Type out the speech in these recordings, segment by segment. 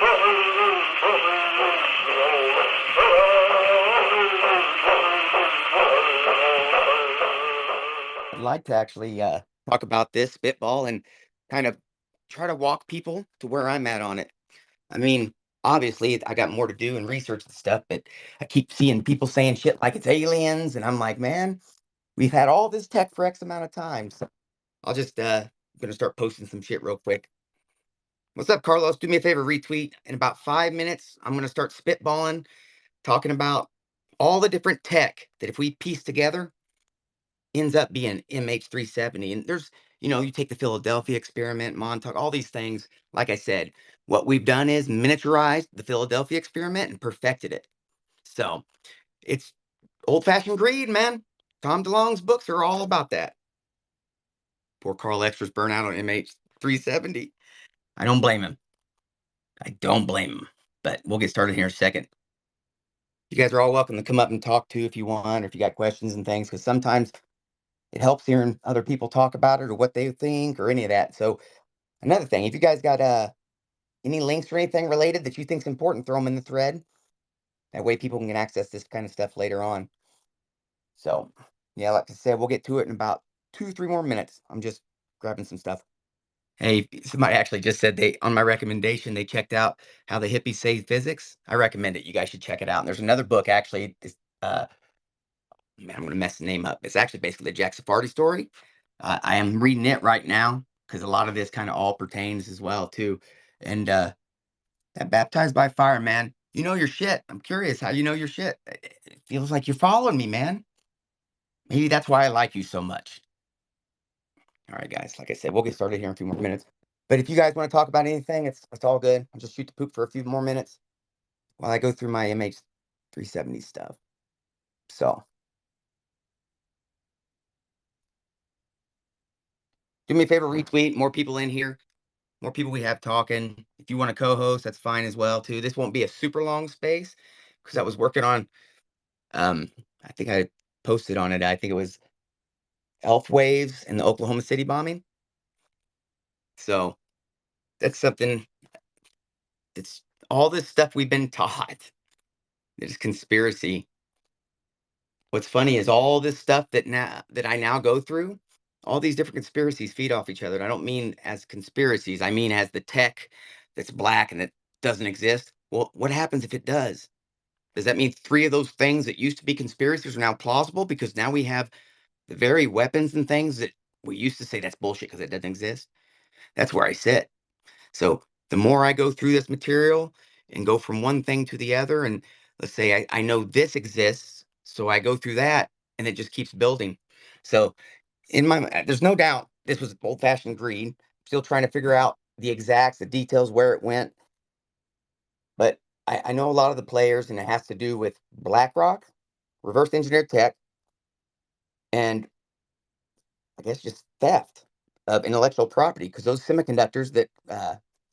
I'd like to actually talk about this spitball and kind of try to walk people to where I'm at on it. I mean, obviously, I got more to do and research and stuff, but I keep seeing people saying shit like it's aliens, and I'm like, man, we've had all this tech for X amount of time. So I'll just gonna start posting some shit real quick. What's up, Carlos? Do me a favor, retweet. In about 5 minutes, I'm gonna start spitballing, talking about all the different tech that if we piece together ends up being MH370. And there's, you take the Philadelphia experiment, Montauk, all these things. Like I said, what we've done is miniaturized the Philadelphia experiment and perfected it. So it's old-fashioned greed, man. Tom DeLonge's books are all about that. Poor Carl Extra's burnout on MH370. I don't blame him. I don't blame him. But we'll get started here in a second. You guys are all welcome to come up and talk too if you want, or if you got questions and things, because sometimes it helps hearing other people talk about it or what they think or any of that. So another thing, if you guys got any links or anything related that you think's important, throw them in the thread. That way people can access this kind of stuff later on. So yeah, like I said, we'll get to it in about 2 or 3 more minutes. I'm just grabbing some stuff. Hey, somebody actually just said they, on my recommendation, they checked out How the Hippies Saved Physics. I recommend it. You guys should check it out. And there's another book actually. Man, I'm gonna mess the name up. It's actually basically the Jack Sephardi story. I am reading it right now because a lot of this kind of all pertains as well too. And that baptized by fire, man. You know your shit. I'm curious how you know your shit. It feels like you're following me, man. Maybe that's why I like you so much. All right, guys. Like I said, we'll get started here in a few more minutes. But if you guys want to talk about anything, it's all good. I'll just shoot the poop for a few more minutes while I go through my MH370 stuff. So do me a favor, retweet more people in here. More people we have talking. If you want to co-host, that's fine as well too. This won't be a super long space because I was working on I think I posted on it. I think it was Elf Waves and the Oklahoma City bombing. So that's something that's all this stuff we've been taught. There's conspiracy. What's funny is all this stuff that I now go through, all these different conspiracies feed off each other. And I don't mean as conspiracies, I mean as the tech that's black and that doesn't exist. Well, what happens if it does? Does that mean three of those things that used to be conspiracies are now plausible because now we have the very weapons and things that we used to say that's bullshit because it doesn't exist? That's where I sit. So the more I go through this material and go from one thing to the other, and let's say I know this exists, so I go through that and it just keeps building. So in my there's no doubt this was old-fashioned greed. Still trying to figure out the exacts, the details, where it went. But I know a lot of the players, and it has to do with BlackRock, reverse engineered tech, and I guess just theft of intellectual property because those semiconductors that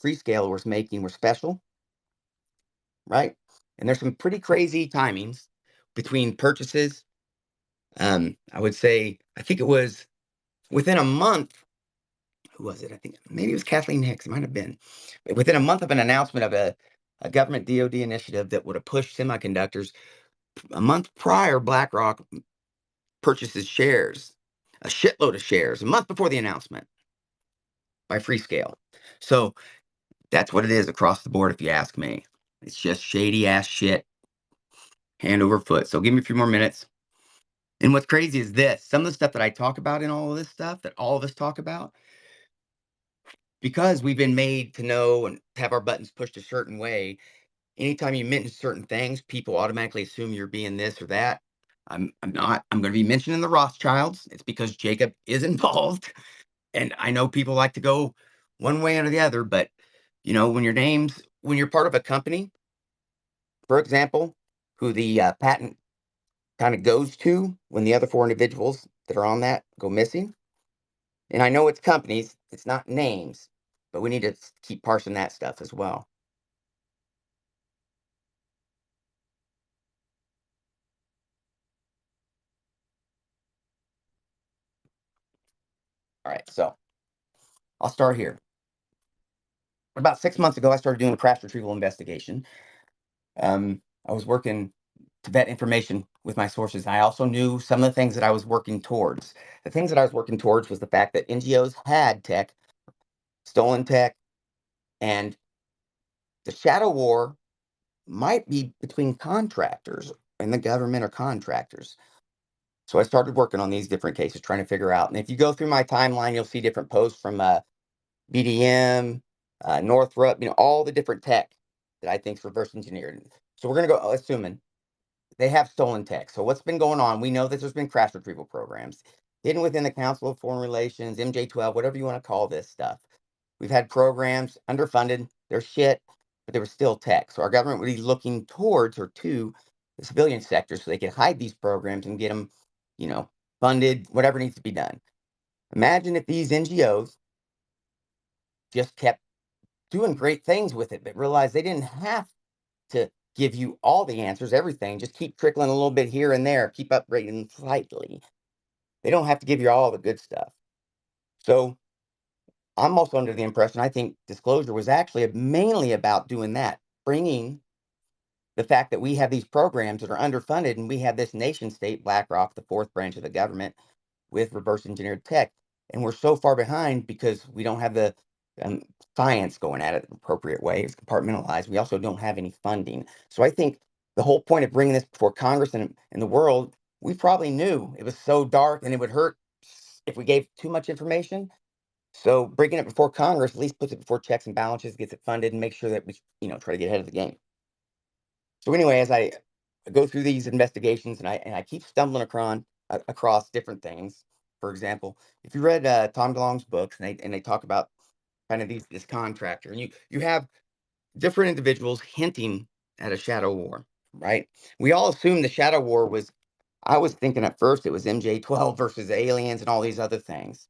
Freescale was making were special, right? And there's some pretty crazy timings between purchases. I would say, I think it was within a month. Who was it? I think maybe it was Kathleen Hicks. It might have been. Within a month of an announcement of a government DoD initiative that would have pushed semiconductors, a month prior, BlackRock purchases shares, a shitload of shares, a month before the announcement by Freescale. So that's what it is across the board, if you ask me. It's just shady ass shit, hand over foot. So give me a few more minutes. And what's crazy is this, some of the stuff that I talk about in all of this stuff that all of us talk about, because we've been made to know and have our buttons pushed a certain way, anytime you mention certain things, people automatically assume you're being this or that. I'm not. I'm going to be mentioning the Rothschilds. It's because Jacob is involved. And I know people like to go one way or the other, but when you're part of a company, for example, who the patent kind of goes to when the other four individuals that are on that go missing. And I know it's companies, it's not names, but we need to keep parsing that stuff as well. All right, so I'll start here. about 6 months ago, I started doing a crash retrieval investigation. I was working to vet information with my sources. I also knew some of the things that I was working towards. The things that I was working towards was the fact that NGOs had tech, stolen tech, and the shadow war might be between contractors and the government or contractors. So I started working on these different cases, trying to figure out. And if you go through my timeline, you'll see different posts from BDM, Northrop, all the different tech that I think is reverse engineered. So we're going to go, assuming they have stolen tech. So what's been going on? We know that there's been crash retrieval programs hidden within the Council of Foreign Relations, MJ12, whatever you want to call this stuff. We've had programs underfunded, they're shit, but there was still tech. So our government would be looking towards or to the civilian sector so they could hide these programs and get them, funded, whatever needs to be done. Imagine if these NGOs just kept doing great things with it, but realized they didn't have to give you all the answers, everything. Just keep trickling a little bit here and there, keep upgrading slightly. They don't have to give you all the good stuff. So I'm also under the impression I think disclosure was actually mainly about doing that, bringing the fact that we have these programs that are underfunded and we have this nation state, BlackRock, the fourth branch of the government, with reverse engineered tech. And we're so far behind because we don't have the um, science going at it the appropriate way. It's compartmentalized. We also don't have any funding. So I think the whole point of bringing this before Congress and the world, we probably knew it was so dark and it would hurt if we gave too much information. So bringing it before Congress at least puts it before checks and balances, gets it funded, and make sure that we, try to get ahead of the game. So anyway, as I go through these investigations and I keep stumbling across different things. For example, if you read Tom DeLonge's books and they talk about kind of this contractor, and you have different individuals hinting at a shadow war, right? We all assumed the shadow war was. I was thinking at first it was MJ12 versus aliens and all these other things.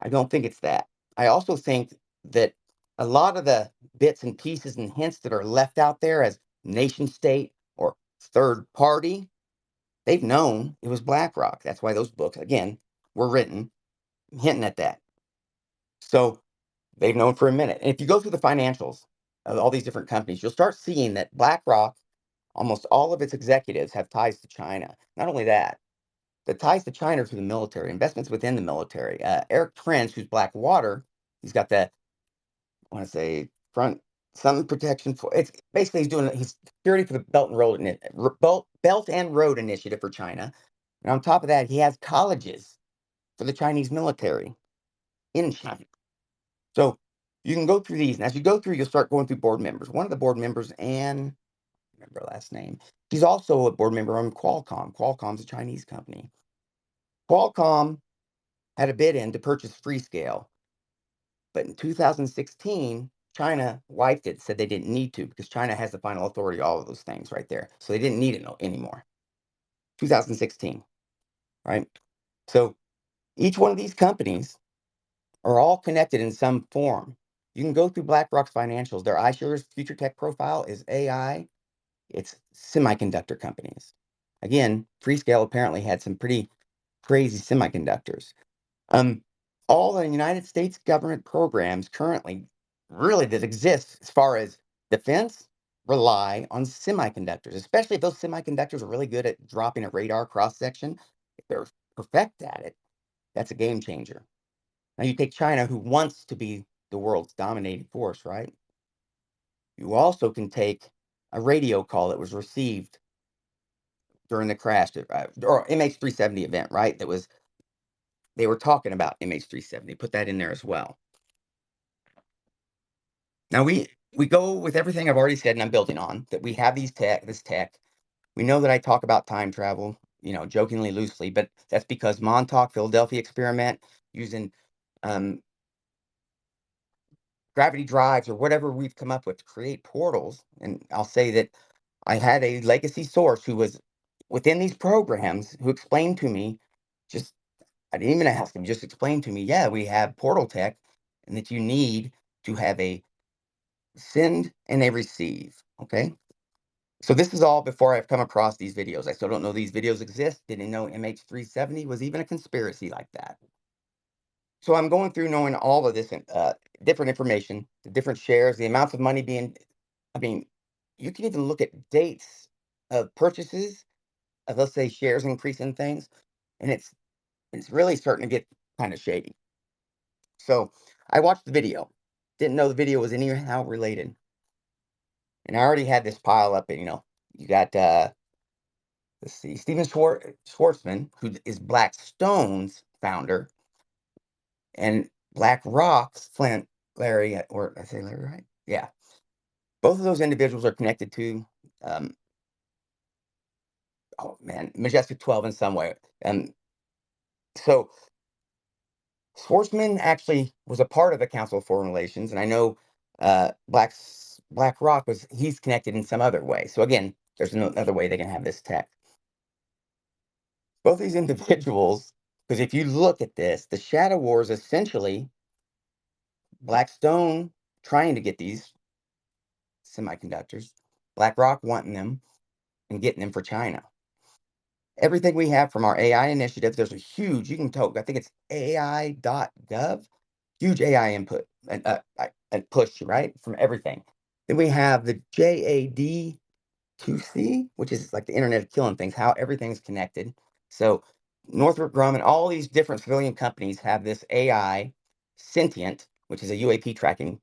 I don't think it's that. I also think that a lot of the bits and pieces and hints that are left out there as nation state or third party, they've known it was BlackRock. That's why those books, again, were written hinting at that. So they've known for a minute. And if you go through the financials of all these different companies, you'll start seeing that BlackRock, almost all of its executives have ties to China. Not only that, the ties to China through the military, investments within the military. Eric Prince, who's Blackwater, he's got the, I want to say, front sun protection for. It's basically he's security for the Belt and Road Initiative for China. And on top of that, he has colleges for the Chinese military in China. So you can go through these, and as you go through, you'll start going through board members. One of the board members, Anne, I remember her last name. She's also a board member on Qualcomm. Qualcomm's a Chinese company. Qualcomm had a bid in to purchase Freescale. But in 2016, China wiped it, said they didn't need to because China has the final authority, all of those things right there. So they didn't need it anymore. 2016, right? So each one of these companies are all connected in some form. You can go through BlackRock's financials. Their iShares future tech profile is AI. It's semiconductor companies. Again, Freescale apparently had some pretty crazy semiconductors. Um, all the United States government programs currently really that exist as far as defense rely on semiconductors, especially if those semiconductors are really good at dropping a radar cross section. If they're perfect at it, that's a game changer. Now you take China, who wants to be the world's dominating force, right? You also can take a radio call that was received during the crash or MH370 event, right? They were talking about MH370. Put that in there as well. Now we go with everything I've already said and I'm building on, that we have this tech. We know that I talk about time travel, jokingly, loosely, but that's because Montauk, Philadelphia experiment, using um, gravity drives or whatever we've come up with to create portals. And I'll say that I had a legacy source who was within these programs who explained to me, just I didn't even ask him, just explained to me, yeah, we have portal tech and that you need to have a send and a receive. Okay. So this is all before I've come across these videos. I still don't know these videos exist. Didn't know MH370 was even a conspiracy like that. So I'm going through knowing all of this different information, the different shares, the amounts of money being. I mean, you can even look at dates of purchases of, let's say, shares increasing things, and it's really starting to get kind of shady. So I watched the video, didn't know the video was anyhow related, and I already had this pile up. And you got let's see, Steven Schwartzman, who is Blackstone's founder, and BlackRock's Flint Larry, or I say Larry right? Yeah, both of those individuals are connected to, um, oh man, Majestic 12 in some way. And so Schwartzman actually was a part of the Council of Foreign Relations, and I know BlackRock he's connected in some other way. So again, there's another way they can have this tech. Both these individuals, because if you look at this, the shadow war is essentially Blackstone trying to get these semiconductors, BlackRock wanting them and getting them for China. Everything we have from our AI initiatives, there's a huge, you can tell, I think it's AI.gov, huge AI input and push, right, from everything. Then we have the JAD2C, which is like the Internet of Killing Things, how everything's connected. So Northrop Grumman, all these different civilian companies have this AI Sentient, which is a UAP tracking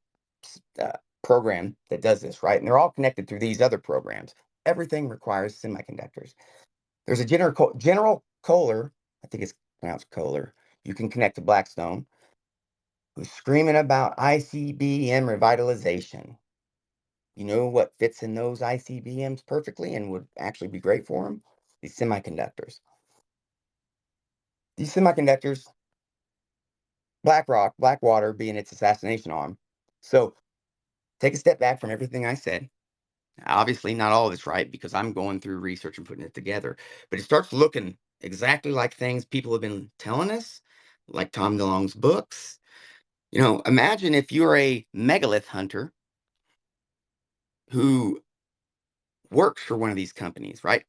uh, program that does this, right? And they're all connected through these other programs. Everything requires semiconductors. There's a General Kohler, I think it's pronounced Kohler, you can connect to Blackstone, who's screaming about ICBM revitalization. You know what fits in those ICBMs perfectly and would actually be great for them? These semiconductors. These semiconductors, Blackwater being its assassination arm. So take a step back from everything I said. Obviously, not all of it's right because I'm going through research and putting it together, but it starts looking exactly like things people have been telling us, like Tom DeLonge's books. Imagine if you're a megalith hunter who works for one of these companies, right?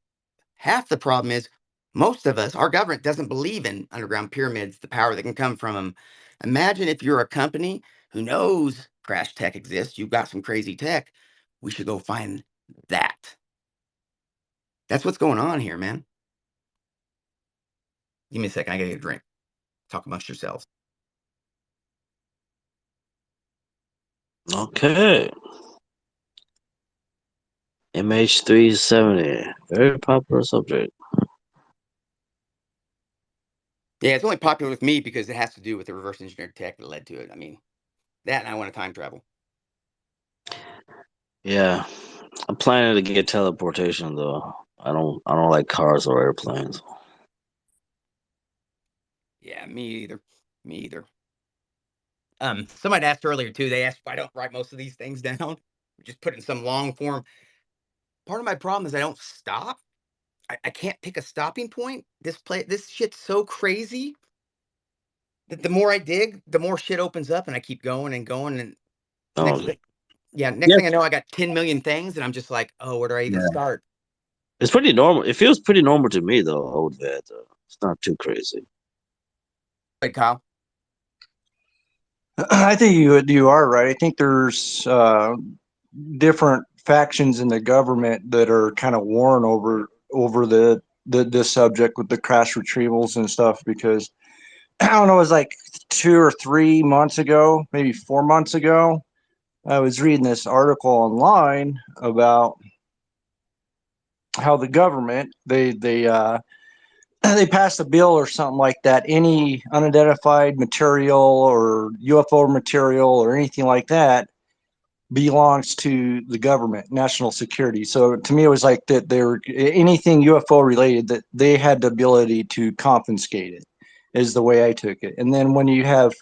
Half the problem is most of us, our government doesn't believe in underground pyramids, the power that can come from them. Imagine if you're a company who knows crash tech exists, you've got some crazy tech, we should go find that. That's what's going on here, man. Give me a second. I gotta get a drink. Talk amongst yourselves. Okay. MH370. Very popular subject. Yeah, it's only popular with me because it has to do with the reverse engineered tech that led to it. I mean, that and I want to time travel. Yeah. I'm planning to get teleportation though. I don't like cars or airplanes. Yeah, me either. Me either. Somebody asked earlier too. They asked if I don't write most of these things down, just put in some long form. Part of my problem is I don't stop. I can't pick a stopping point. This shit's so crazy that the more I dig, the more shit opens up, and I keep going and going. And next Oh thing, yeah, next yes, thing I know, I got 10 million things, and I'm just like, oh, where do I even yeah. start? It's pretty normal. It feels pretty normal to me though, old vet. It's not too crazy. Hey, Kyle. I think you are right. I think there's different factions in the government that are kind of warring over the this subject with the crash retrievals and stuff. Because I don't know, it was like 2 or 3 months ago, maybe 4 months ago. I was reading this article online about how the government they passed a bill or something like that. Any unidentified material or UFO material or anything like that belongs to the government, national security. So to me, it was like that there anything UFO related that they had the ability to confiscate it, is the way I took it. And then when you have,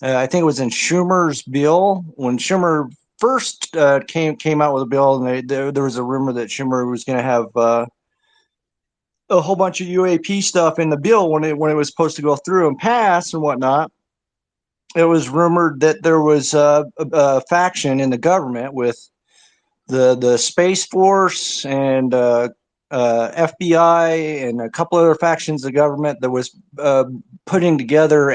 I think it was in Schumer's bill when Schumer first came out with a bill, and there was a rumor that Schumer was going to have a whole bunch of UAP stuff in the bill when it was supposed to go through and pass and whatnot. It was rumored that there was a faction in the government with the Space Force and FBI and a couple other factions of government that was putting together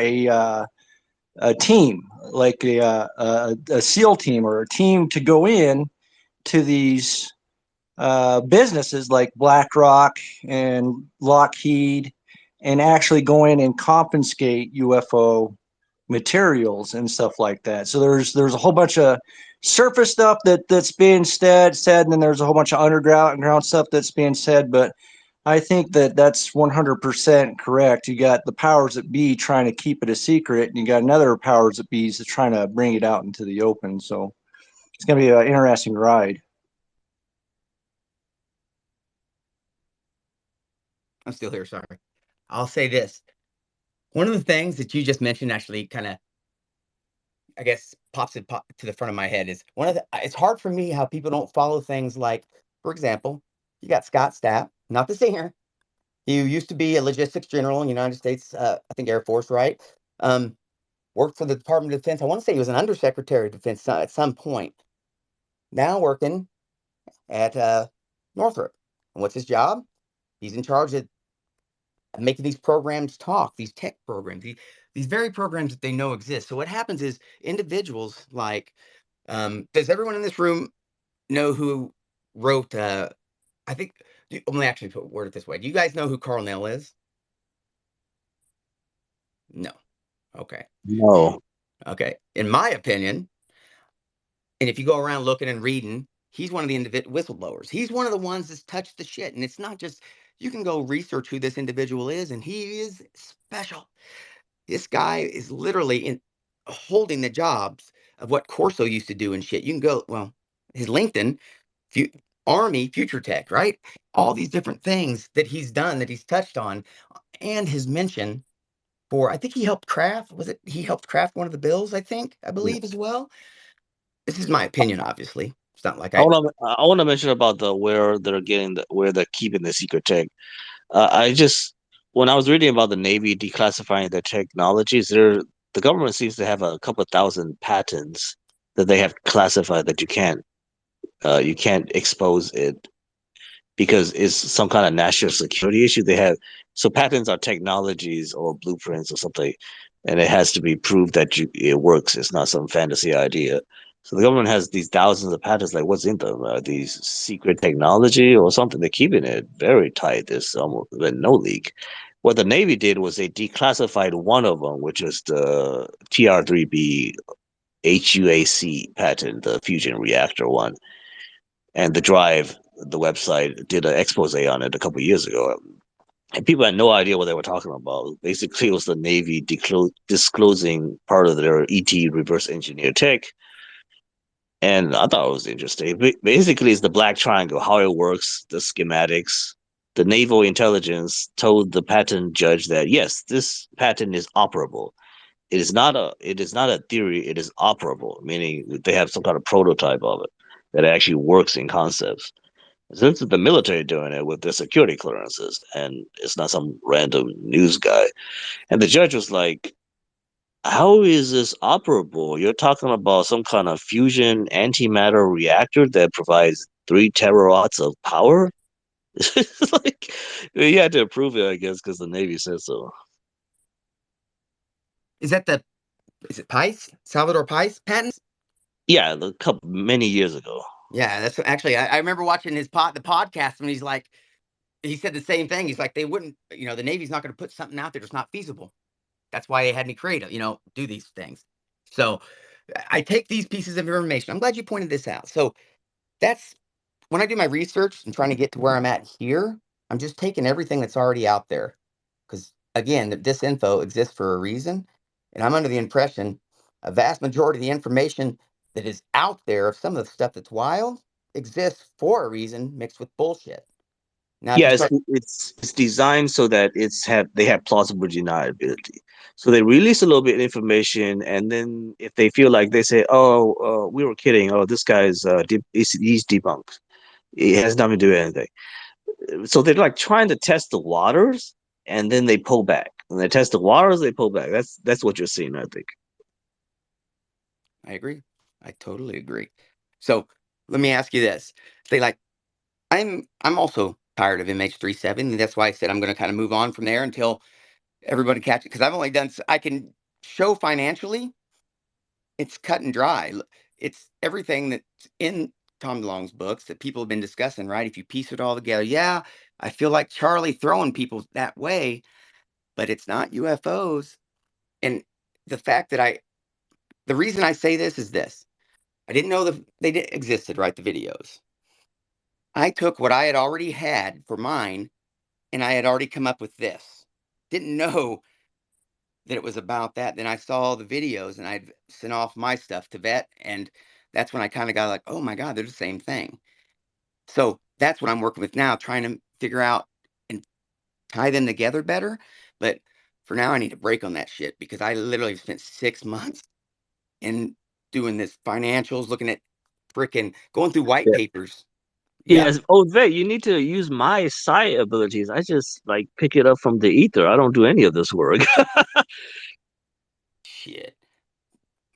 team, like a SEAL team or a team to go in to these businesses like BlackRock and Lockheed and actually go in and confiscate UFO materials and stuff like that. So there's a whole bunch of surface stuff that's being said, and then there's a whole bunch of underground stuff that's being said. But I think that's 100% correct. You got the powers that be trying to keep it a secret, and you got another powers that be that's trying to bring it out into the open. So it's going to be an interesting ride. I'm still here, sorry. I'll say this. One of the things that you just mentioned actually kind of, I guess, pops to the front of my head is it's hard for me how people don't follow things like, for example, you got Scott Stapp, not the singer. He used to be a logistics general in the United States, I think Air Force, right? Um, Worked for the Department of Defense. I want to say he was an undersecretary of defense at some point. Now working at Northrop. And what's his job? He's in charge of making these programs talk, these tech programs, these very programs that they know exist. So what happens is individuals like, does everyone in this room know who wrote, I think, let me actually word it this way. Do you guys know who Carl Nell is? No. Okay. No. Okay. In my opinion, and if you go around looking and reading, he's one of the whistleblowers. He's one of the ones that's touched the shit. And it's not just, you can go research who this individual is, and he is special. This guy is literally holding the jobs of what Corso used to do and shit. You can go, well, his LinkedIn, Army, Future Tech, right? All these different things that he's done, that he's touched on, and his mention for, I think he helped craft, he helped craft one of the bills, I believe as well. This is my opinion, obviously. It's not like I want to mention about where they're keeping the secret tech. I just When I was reading about the Navy declassifying their technologies, the government seems to have a couple of thousand patents that they have classified that you can't expose it because it's some kind of national security issue. So patents are technologies or blueprints or something, and it has to be proved that it works. It's not some fantasy idea. So the government has these thousands of patents. Like, what's in them? These secret technology or something? They're keeping it very tight. There's almost been no leak. What the Navy did was they declassified one of them, which is the TR3B HUAC patent, the fusion reactor one, and the drive. The website did an expose on it a couple of years ago, and people had no idea what they were talking about. Basically, it was the Navy disclosing part of their ET reverse engineer tech, and I thought it was interesting. Basically, it's the black triangle, how it works, the schematics. The naval intelligence told the patent judge that yes, this patent is operable. It is not a theory. It is operable, meaning they have some kind of prototype of it that actually works in concepts. Since it's the military doing it with their security clearances, and it's not some random news guy. And the judge was like, "How is this operable? You're talking about some kind of fusion antimatter reactor that provides 3 terawatts of power." It's like he had to approve it, I guess, because the Navy said so. is it Pice? Salvador Pice patents? Yeah, a couple many years ago. Yeah, that's actually, I remember watching the podcast, and he's like, he said the same thing. He's like, they wouldn't, the Navy's not going to put something out there that's not feasible. That's why they had me create it, do these things. So I take these pieces of information. I'm glad you pointed this out. So that's when I do my research and trying to get to where I'm at here, I'm just taking everything that's already out there. Because again, this info exists for a reason. And I'm under the impression a vast majority of the information that is out there of some of the stuff that's wild exists for a reason mixed with bullshit. Now, if you Yeah, start, it's designed so that they have plausible deniability. So they release a little bit of information, and then if they feel like they say, "Oh, we were kidding. Oh, this guy's he's debunked. It has nothing to do with anything." So they're like trying to test the waters, and then they pull back. When they test the waters, they pull back. That's what you're seeing, I think. I agree. I totally agree. So let me ask you this. Say like, I'm also tired of MH370. That's why I said I'm going to kind of move on from there until everybody catches it. Because I've only done, I can show financially, it's cut and dry. It's everything that's in Tom DeLonge's books that people have been discussing, right? If you piece it all together, yeah, I feel like Charlie throwing people that way, but it's not UFOs. And the fact that the reason I say this is this. I didn't know they existed, right? The videos. I took what I had already had for mine, and I had already come up with this. Didn't know that it was about that. Then I saw the videos, and I'd sent off my stuff to vet, and that's when I kind of got like, oh my God, they're the same thing. So that's what I'm working with now, trying to figure out and tie them together better. But for now, I need a break on that shit because I literally spent 6 months in doing this financials, looking at freaking going through white Yeah. papers. Yeah, Yes. Oh, Vec, you need to use my psi abilities. I just like pick it up from the ether. I don't do any of this work. shit.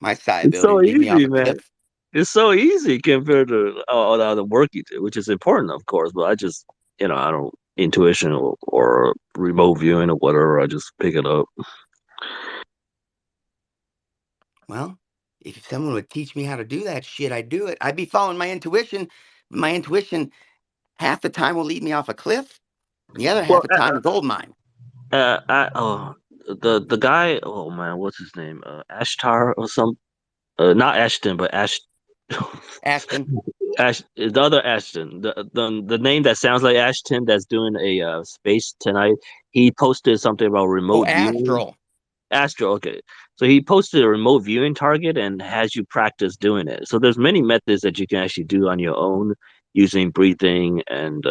My psi It's ability so would leave me off easy, a man. cliff. It's so easy compared to all the other work you do, which is important, of course. But I just, I don't intuition or remote viewing or whatever. I just pick it up. Well, if someone would teach me how to do that shit, I'd do it. I'd be following my intuition. My intuition half the time will lead me off a cliff, and the other Well, half the time a gold mine. the guy. Oh man, what's his name? Ashtar or some. Not Ashton, but Ashton. The other Ashton, the name that sounds like Ashton that's doing a space tonight. He posted something about Oh, remote viewing. Astral. Astral, okay. So he posted a remote viewing target and has you practice doing it. So there's many methods that you can actually do on your own using breathing and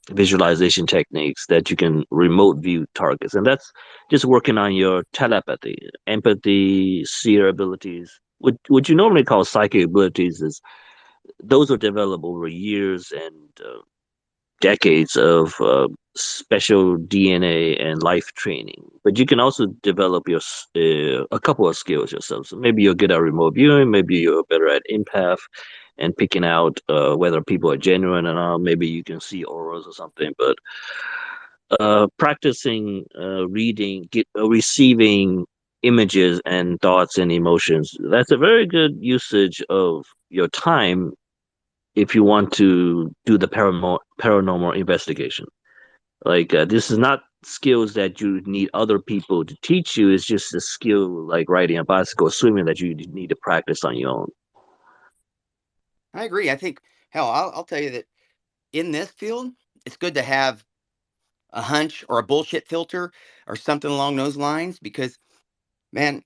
visualization techniques that you can remote view targets, and that's just working on your telepathy, empathy, seer abilities. What you normally call psychic abilities is those are developed over years and decades of special DNA and life training. But you can also develop a couple of skills yourself. So maybe you're good at remote viewing, maybe you're better at empath and picking out whether people are genuine or not. Maybe you can see auras or something. But practicing reading, receiving images and thoughts and emotions, that's a very good usage of your time if you want to do the paranormal investigation. Like this is not skills that you need other people to teach you. It's just a skill like riding a bicycle or swimming that you need to practice on your own. I agree. I think, hell, I'll tell you that in this field, it's good to have a hunch or a bullshit filter or something along those lines because, man,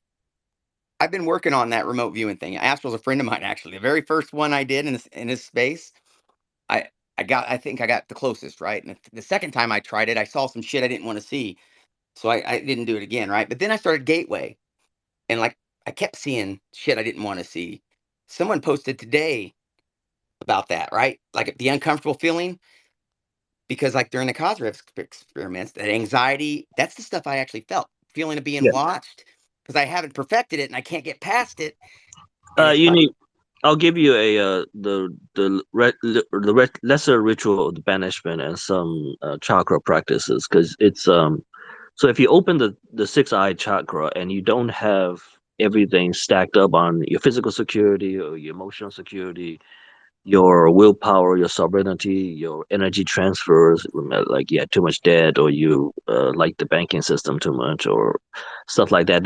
I've been working on that remote viewing thing. Astral's a friend of mine, actually. The very first one I did in this space, I I think I got the closest, right? And the second time I tried it, I saw some shit I didn't want to see, so I didn't do it again, right? But then I started Gateway, and like I kept seeing shit I didn't want to see. Someone posted today about that, right? Like the uncomfortable feeling because like during the Cosgrave experiments, that anxiety, that's the stuff I actually felt, feeling of being Yeah. watched because I haven't perfected it and I can't get past it. And it's You like, need. I'll give you a lesser ritual of the banishment and some chakra practices because it's so if you open the six eye chakra and you don't have everything stacked up on your physical security or your emotional security, your willpower, your sovereignty, your energy transfers, like you had too much debt or you like the banking system too much or stuff like that.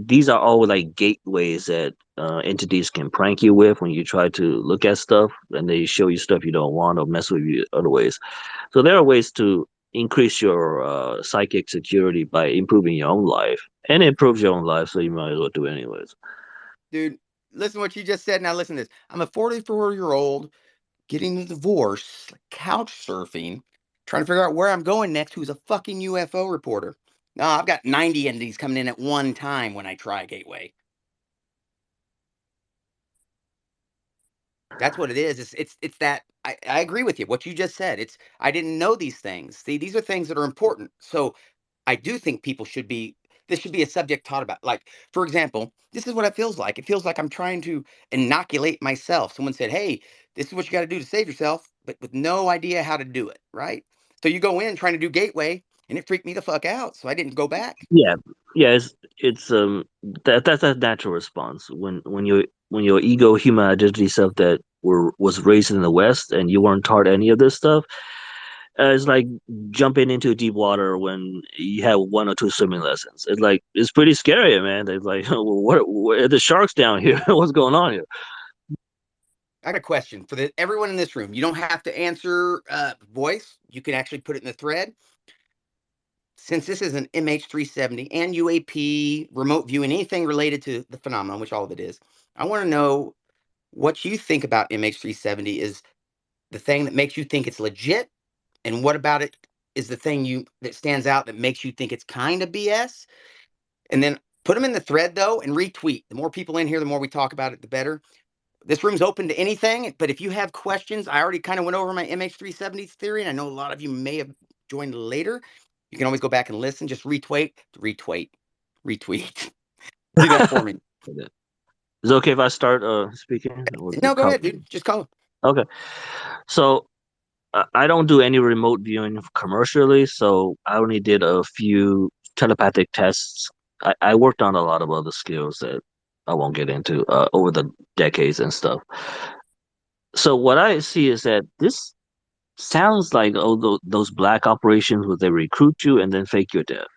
These are all like gateways that entities can prank you with when you try to look at stuff and they show you stuff you don't want or mess with you other ways. So there are ways to increase your psychic security by improving your own life, and it improves your own life, so you might as well do it anyways. dude, listen to what you just said. Now listen to this. I'm a 44-year-old getting a divorce, couch surfing, trying to figure out where I'm going next. Who's a fucking UFO reporter? No, I've got 90 entities coming in at one time when I try Gateway. That's what it is. It's that I agree with you. What you just said. It's I didn't know these things. See, these are things that are important. So I do think people should be this should be a subject taught about. Like, for example, this is what it feels like. It feels like I'm trying to inoculate myself. Someone said, "Hey, this is what you got to do to save yourself," but with no idea how to do it, right? So you go in trying to do Gateway, and it freaked me the fuck out. So I didn't go back. Yeah, Yeah, it's that's a natural response when your ego, human identity self that was raised in the West and you weren't taught any of this stuff. It's like jumping into deep water when you have one or two swimming lessons. It's like it's pretty scary, man. It's like, what are the sharks down here? What's going on here? I got a question for everyone in this room. You don't have to answer voice. You can actually put it in the thread. Since this is an MH370 and UAP, remote viewing, anything related to the phenomenon, which all of it is, I want to know what you think about MH370 is the thing that makes you think it's legit, and what about it is the thing that stands out that makes you think it's kind of BS. And then put them in the thread though and retweet. The more people in here, the more we talk about it, the better. This room's open to anything, but if you have questions, I already kind of went over my MH370 theory, and I know a lot of you may have joined later. You can always go back and listen. Just retweet. Do that for me. Is it okay if I start speaking? No, go ahead, dude. Just call. Okay. So I don't do any remote viewing commercially, so I only did a few telepathic tests. I worked on a lot of other skills that I won't get into over the decades and stuff. So what I see is that this sounds like those black operations where they recruit you and then fake your death,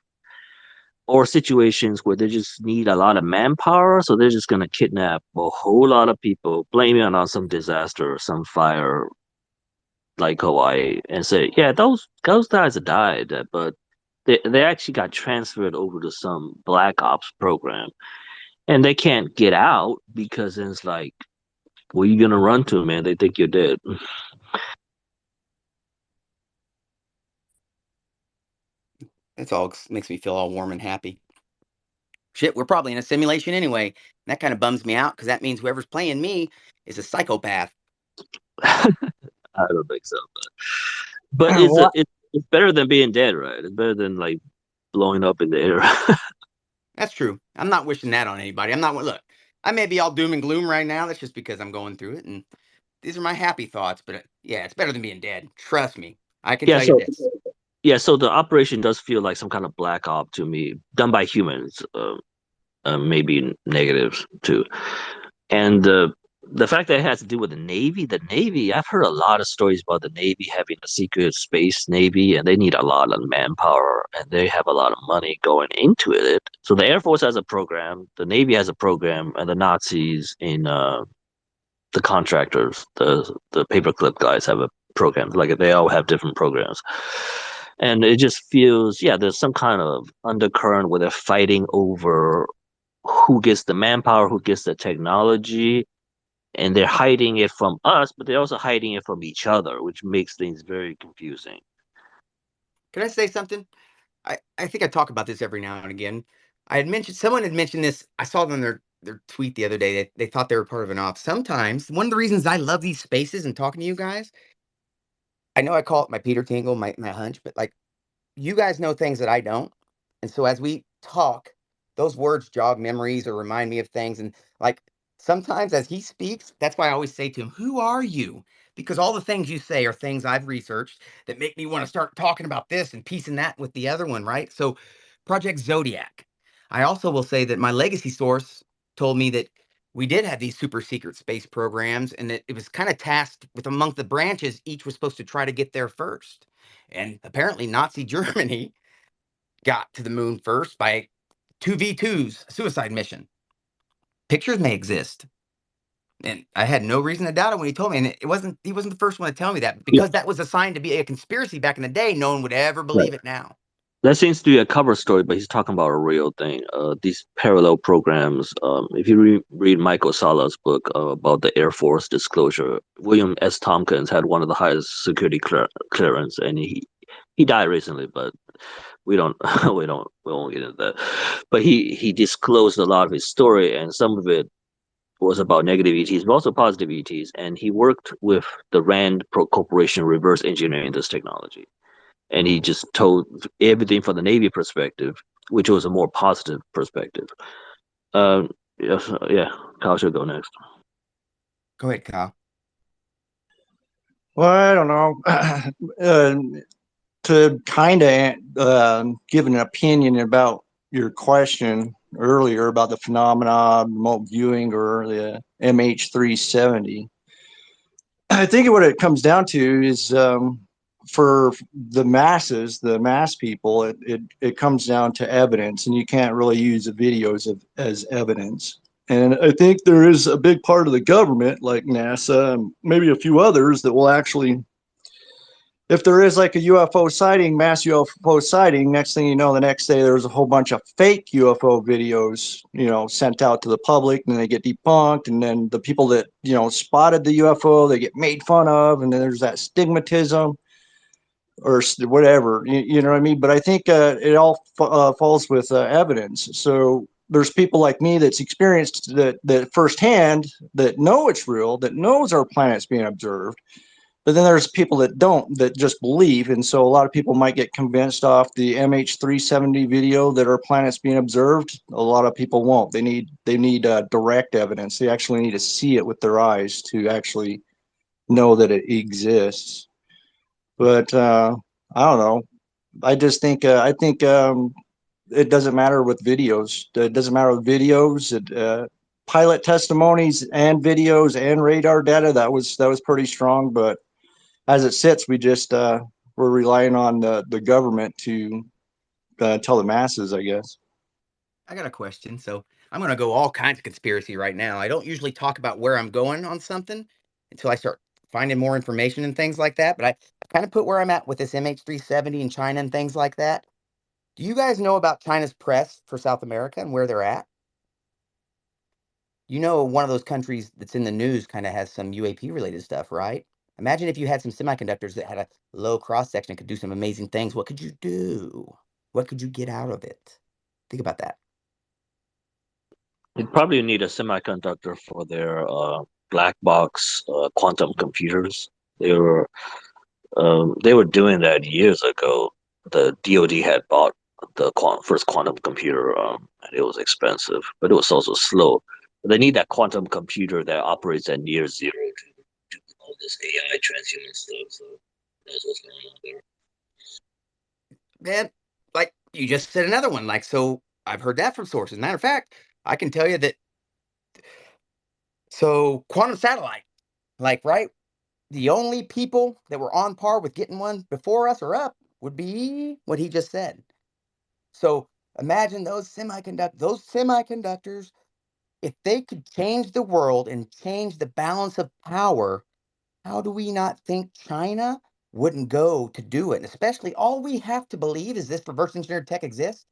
or situations where they just need a lot of manpower, so they're just gonna kidnap a whole lot of people, blame it on some disaster or some fire like Hawaii, and say, yeah, those guys have died, but they actually got transferred over to some black ops program, and they can't get out because it's like, where you gonna run to, man? They think you're dead. That's all makes me feel all warm and happy. Shit, we're probably in a simulation anyway. That kind of bums me out because that means whoever's playing me is a psychopath. I don't think so, but it's better than being dead, right? It's better than like blowing up in the air. That's true. I'm not wishing that on anybody. I'm not. Look, I may be all doom and gloom right now. That's just because I'm going through it, and these are my happy thoughts. But yeah, it's better than being dead. Trust me. I can Yeah, tell you so this. yeah, so the operation does feel like some kind of black op to me, done by humans. Maybe negatives too. And the fact that it has to do with the Navy, I've heard a lot of stories about the Navy having a secret space Navy, and they need a lot of manpower, and they have a lot of money going into it. So the Air Force has a program, the Navy has a program, and the Nazis in the contractors, the paperclip guys have a program. Like they all have different programs. And it just feels, yeah, there's some kind of undercurrent where they're fighting over who gets the manpower, who gets the technology, and they're hiding it from us, but they're also hiding it from each other, which makes things very confusing. Can I say something? I think I talk about this every now and again. Someone had mentioned this. I saw them in their tweet the other day that they thought they were part of an op. Sometimes one of the reasons I love these spaces and talking to you guys, I know I call it my Peter Tingle, my hunch, but like you guys know things that I don't. And so as we talk, those words jog memories or remind me of things. And like sometimes as he speaks, that's why I always say to him, "Who are you?" Because all the things you say are things I've researched that make me want to start talking about this and piecing that with the other one, right? So Project Zodiac. I also will say that my legacy source told me that we did have these super secret space programs and that it was kind of tasked with among the branches, each was supposed to try to get there first. And apparently, Nazi Germany got to the moon first by 2v2's suicide mission. Pictures may exist. And I had no reason to doubt it when he told me. And he wasn't the first one to tell me that Yeah, because that was assigned to be a conspiracy back in the day. No one would ever right. believe it now. That seems to be a cover story, but he's talking about a real thing. These parallel programs. If you read Michael Sala's book about the Air Force disclosure, William S. Tompkins had one of the highest security clearance, and he died recently, but we don't we won't get into that. But he disclosed a lot of his story, and some of it was about negative ETs, but also positive ETs. And he worked with the Rand Corporation reverse engineering this technology. And he just told everything from the Navy perspective, which was a more positive perspective. Yes, yeah, Kyle should go next. Go ahead, Kyle. Well, I don't know. To kind of give an opinion about your question earlier about the phenomena, remote viewing, or the MH370. I think what it comes down to is for the masses, the mass people, it comes down to evidence, and you can't really use the videos as evidence. And I think there is a big part of the government, like NASA, and maybe a few others, that will actually, if there is like a UFO sighting, mass UFO sighting, next thing you know, the next day there's a whole bunch of fake UFO videos, sent out to the public, and they get debunked, and then the people that spotted the UFO, they get made fun of, and then there's that stigmatism or whatever, you know what I mean? But I think it all falls with evidence. So there's people like me that's experienced that firsthand, that know it's real, that knows our planet's being observed. But then there's people that don't, that just believe. And so a lot of people might get convinced off the MH370 video that our planet's being observed. A lot of people won't. They need direct evidence. They actually need to see it with their eyes to actually know that it exists. But I don't know. I think it doesn't matter with videos. It doesn't matter with videos. Pilot testimonies and videos and radar data, that was pretty strong. But as it sits, we're relying on the government to tell the masses, I guess. I got a question. So I'm going to go all kinds of conspiracy right now. I don't usually talk about where I'm going on something until I start finding more information and things like that. But I kind of put where I'm at with this MH370 in China and things like that. Do you guys know about China's press for South America and where they're at? One of those countries that's in the news kind of has some UAP related stuff, right? Imagine if you had some semiconductors that had a low cross section and could do some amazing things. What could you do? What could you get out of it? Think about that. You'd probably need a semiconductor for their black box quantum computers. They were they were doing that years ago. The DoD had bought the first quantum computer, and it was expensive, but it was also slow. They need that quantum computer that operates at near zero to do all this AI transhuman stuff. So that's what's going on there. Man, like you just said another one. So I've heard that from sources. Matter of fact, I can tell you that. So quantum satellite, right? The only people that were on par with getting one before us or up would be what he just said. So imagine those semiconductors, if they could change the world and change the balance of power, how do we not think China wouldn't go to do it? And especially all we have to believe is this reverse engineered tech exists.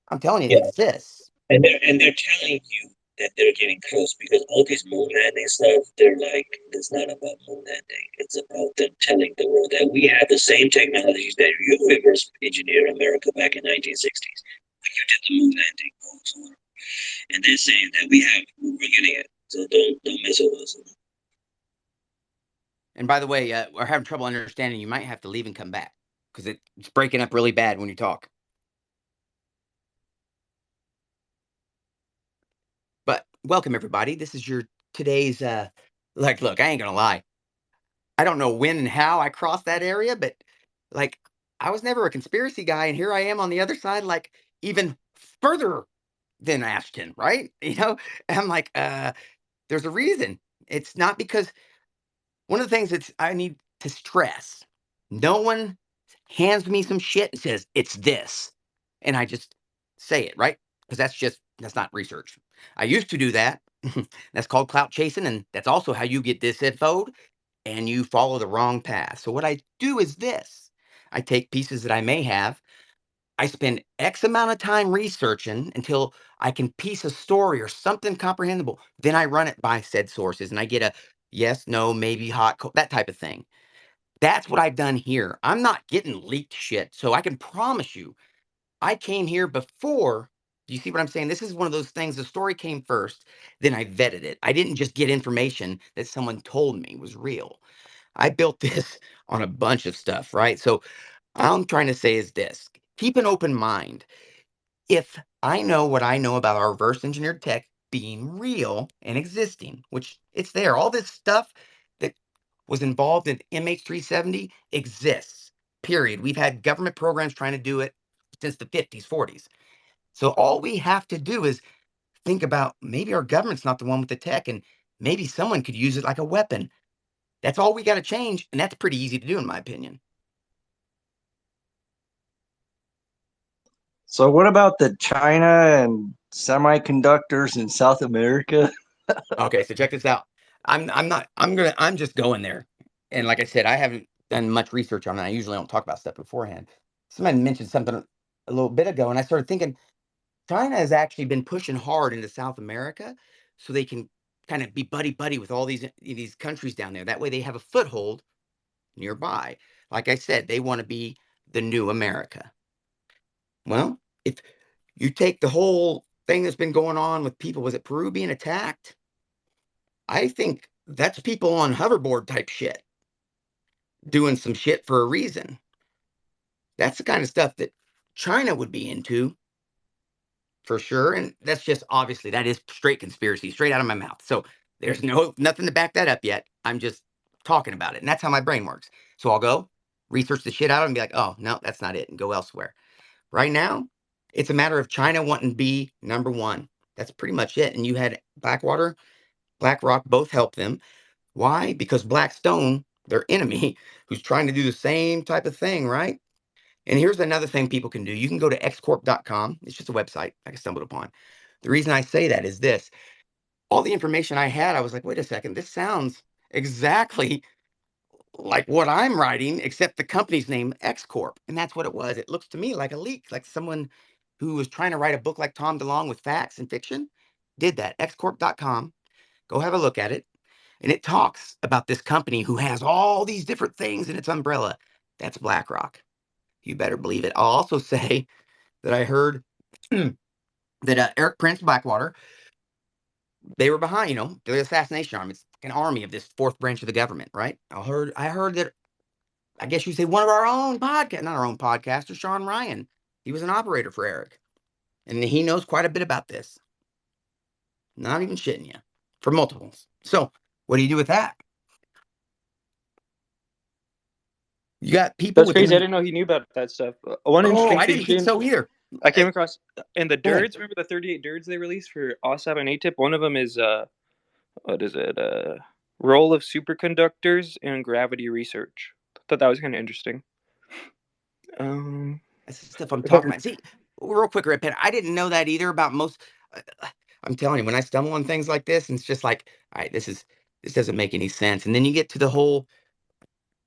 I'm telling you, it Yeah, exists. and they're telling you that they're getting close because all this moon landing stuff, they're like, it's not about moon landing. It's about them telling the world that we have the same technologies that you reverse engineered America back in 1960s. Like you did the moon landing, and they're saying that we're getting it. So don't mess with us. And by the way, we're having trouble understanding. You might have to leave and come back because it's breaking up really bad when you talk. But welcome everybody. This is your today's look, I ain't gonna lie. I don't know when and how I crossed that area, but like I was never a conspiracy guy, and here I am on the other side, like even further than Ashton, right? And I'm like, there's a reason. It's not because one of the things that I need to stress, no one hands me some shit and says, it's this. And I just say it, right? Because that's not research. I used to do that. That's called clout chasing. And that's also how you get disinfoed and you follow the wrong path. So what I do is this. I take pieces that I may have. I spend X amount of time researching until I can piece a story or something comprehensible. Then I run it by said sources and I get a yes, no, maybe, hot, cold, that type of thing. That's what I've done here. I'm not getting leaked shit. So I can promise you, I came here before. Do you see what I'm saying? This is one of those things. The story came first, then I vetted it. I didn't just get information that someone told me was real. I built this on a bunch of stuff, right? So all I'm trying to say is this: keep an open mind. If I know what I know about our reverse engineered tech being real and existing, which it's there, all this stuff that was involved in MH370 exists, period. We've had government programs trying to do it since the 50s, 40s. So all we have to do is think about maybe our government's not the one with the tech and maybe someone could use it like a weapon. That's all we got to change. And that's pretty easy to do, in my opinion. So what about the China and semiconductors in South America? Okay, so check this out. I'm just going there. And like I said, I haven't done much research on it. I usually don't talk about stuff beforehand. Somebody mentioned something a little bit ago, and I started thinking China has actually been pushing hard into South America so they can kind of be buddy buddy with all these countries down there. That way they have a foothold nearby. Like I said, they want to be the new America. Well, if you take the whole thing that's been going on with people, was it Peru being attacked? I think that's people on hoverboard type shit doing some shit for a reason. That's the kind of stuff that China would be into for sure. And that's just obviously that is straight conspiracy, straight out of my mouth. So there's nothing to back that up yet. I'm just talking about it. And that's how my brain works. So I'll go research the shit out of it and be like, oh, no, that's not it, and go elsewhere. Right now, it's a matter of China wanting to be number one. That's pretty much it. And you had Blackwater, BlackRock both help them. Why? Because Blackstone, their enemy, who's trying to do the same type of thing, right? And here's another thing people can do. You can go to xcorp.com. It's just a website I stumbled upon. The reason I say that is this. All the information I had, I was like, wait a second, this sounds exactly like what I'm writing, except the company's name, X Corp. And that's what it was. It looks to me like a leak, like someone who was trying to write a book like Tom DeLonge with facts and fiction did that. xcorp.com. Go have a look at it. And it talks about this company who has all these different things in its umbrella. That's BlackRock. You better believe it. I'll also say that I heard that Eric Prince Blackwater, they were behind, the assassination arm. It's an army of this fourth branch of the government, right? I heard that, I guess you say one of our own podcast, not our own podcaster, Sean Ryan. He was an operator for Eric. And he knows quite a bit about this. Not even shitting you. For multiples. So what do you do with that? You got people That's crazy. I within. didn't know he knew about that stuff. One Oh, interesting I thing didn't think too, so either. I came across in the Go ahead. dirts. Remember the 38 dirts they released for OSAP and ATIP? One of them is what is it? Role of superconductors in gravity research. Thought that was kind of interesting. That's the stuff I'm talking about. See, real quick, Red Pen, I didn't know that either about most. I'm telling you, when I stumble on things like this, and it's just like, all right, this doesn't make any sense. And then you get to the whole.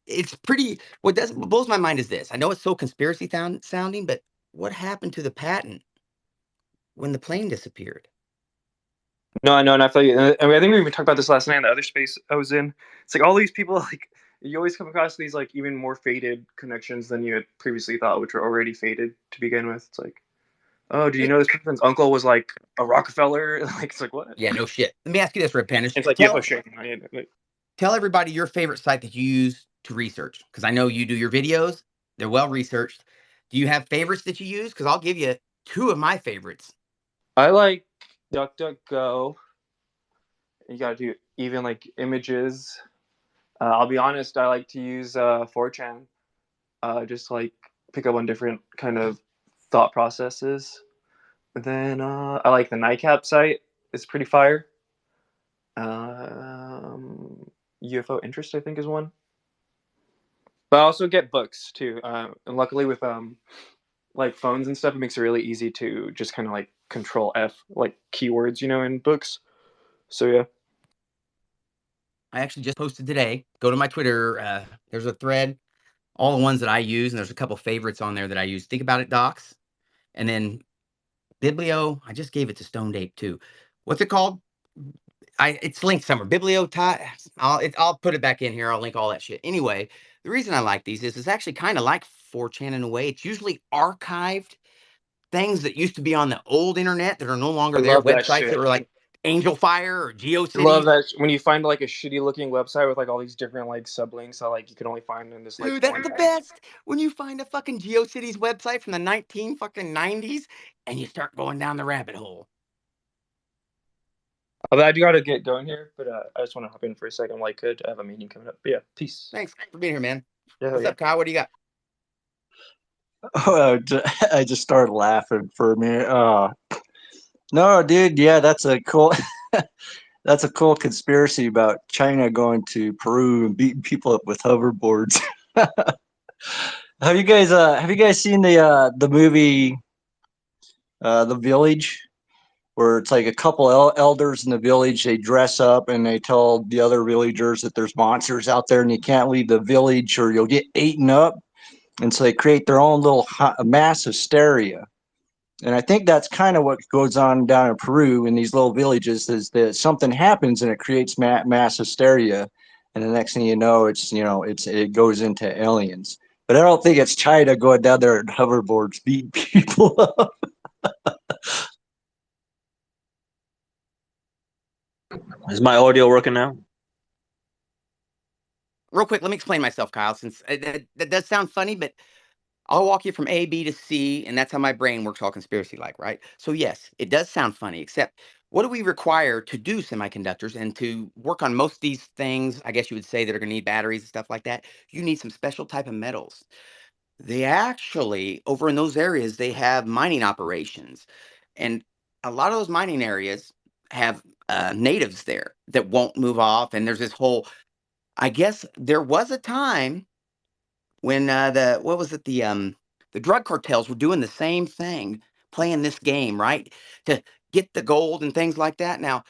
It's pretty. What blows my mind is this. I know it's so conspiracy sounding, but what happened to the patent when the plane disappeared? No, I know, and I feel you. I mean, I think we even talked about this last night in the other space I was in. It's like all these people, like you always come across these like even more faded connections than you had previously thought, which were already faded to begin with. It's like, oh, do you know this person's uncle was like a Rockefeller? Like, it's like what? Yeah, no shit. Let me ask you this, Red Pen. It's like UFO shaking. Like, Tell everybody your favorite site that you use to research, because I know you do your videos. They're well researched. Do you have favorites that you use? Because I'll give you two of my favorites. I like DuckDuckGo. You gotta do even like images. I'll be honest, I like to use 4chan. Just like pick up on different kind of thought processes. Then I like the NICAP site. It's pretty fire. UFO Interest, I think, is one. But I also get books too. And luckily with like phones and stuff, it makes it really easy to just kind of like control F like keywords, in books. So yeah. I actually just posted today. Go to my Twitter. There's a thread, all the ones that I use, and there's a couple favorites on there that I use. Think About It Docs, and then Biblio. I just gave it to Stoned Ape too. What's it called? It's linked somewhere. I'll put it back in here. I'll link all that shit. Anyway, the reason I like these is it's actually kind of like 4chan in a way. It's usually archived things that used to be on the old internet that are no longer I there. love that Websites shit. that were like Angel Fire or I love GeoCities. that when you find like a shitty looking website with like all these different like sublinks that like you can only find in this like Dude, that's one the tab. best. When you find a fucking GeoCities website from the 19 fucking 90s and you start going down the rabbit hole. Although I do gotta get going here, but I just want to hop in for a second. Like, could I have a meeting coming up? But yeah, peace. Thanks for being here, man. Yeah, What's yeah. up, Kyle? What do you got? I just started laughing for a minute. No, dude, yeah, that's a cool that's a cool conspiracy about China going to Peru and beating people up with hoverboards. Have you guys seen the movie The Village? Where it's like a couple elders in the village, they dress up and they tell the other villagers that there's monsters out there and you can't leave the village or you'll get eaten up. And so they create their own little mass hysteria. And I think that's kind of what goes on down in Peru in these little villages is that something happens and it creates mass hysteria. And the next thing you know, it goes into aliens. But I don't think it's China going down there in hoverboards beating people up. Is my audio working now? Real quick, let me explain myself, Kyle, since that does sound funny, but I'll walk you from A, B to C, and that's how my brain works all conspiracy like, right? So yes, it does sound funny, except what do we require to do semiconductors and to work on most of these things, I guess you would say, that are going to need batteries and stuff like that? You need some special type of metals. They actually, over in those areas, they have mining operations. And a lot of those mining areas have natives there that won't move off. And there's this whole, I guess there was a time when what was it, the drug cartels were doing the same thing, playing this game, right? To get the gold and things like that. Now,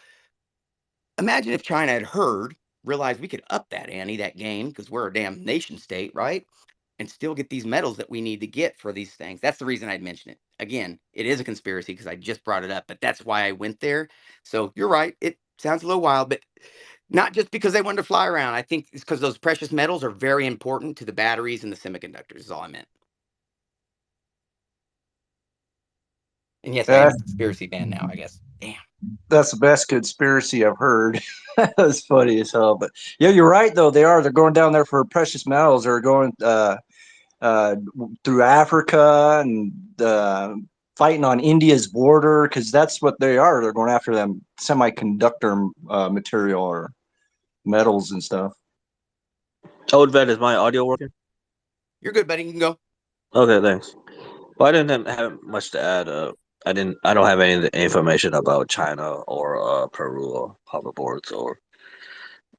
imagine if China had heard, realized we could up that ante, that game, because we're a damn nation state, right? And still get these metals that we need to get for these things. That's the reason I'd mention it. Again, it is a conspiracy because I just brought it up, but that's why I went there. So you're right. It sounds a little wild, but not just because they wanted to fly around. I think it's because those precious metals are very important to the batteries and the semiconductors, is all I meant. And yes, I am Uh, a conspiracy man now, I guess. Damn. that's the best conspiracy I've heard. That's funny as hell. But yeah, you're right though. They're going down there for precious metals. They're going uh, through Africa and fighting on India's border because that's what they are. They're going after them semiconductor material or metals and stuff. Old vet, is my audio working? You're good, buddy. You can go. Okay, thanks. Well, I didn't have much to add. I don't have any information about China or Peru or hoverboards or.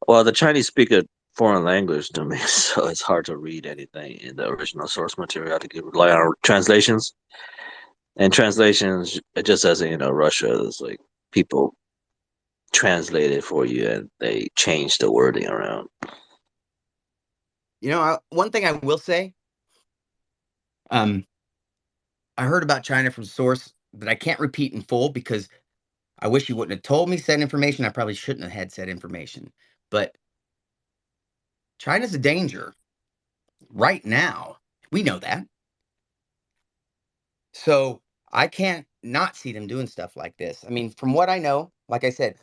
Well, the Chinese speak a foreign language to me, so it's hard to read anything in the original source material. I think you rely on translations, and translations, just as in Russia, is like people translate it for you and they change the wording around. One thing I will say, um, I heard about China from source that I can't repeat in full because I wish you wouldn't have told me said information. I probably shouldn't have had said information. But China's a danger right now. We know that. So I can't not see them doing stuff like this. I mean, from what I know, like I said,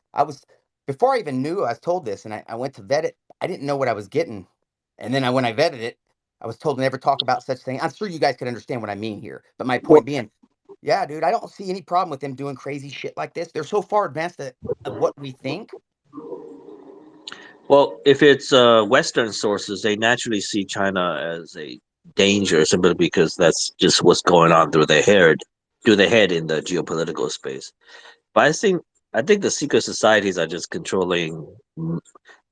before I even knew I was told this and I went to vet it, I didn't know what I was getting. And then when I vetted it, I was told to never talk about such thing. I'm sure you guys could understand what I mean here. But my Well, point being, yeah, dude, I don't see any problem with them doing crazy shit like this. They're so far advanced of what we think. Well, if it's Western sources, they naturally see China as a danger simply because that's just what's going on through their head in the geopolitical space. But I think the secret societies are just controlling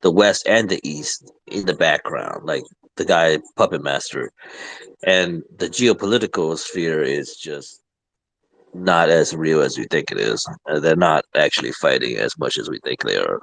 the West and the East in the background, like the guy Puppet Master, and the geopolitical sphere is just not as real as we think it is. They're not actually fighting as much as we think they are.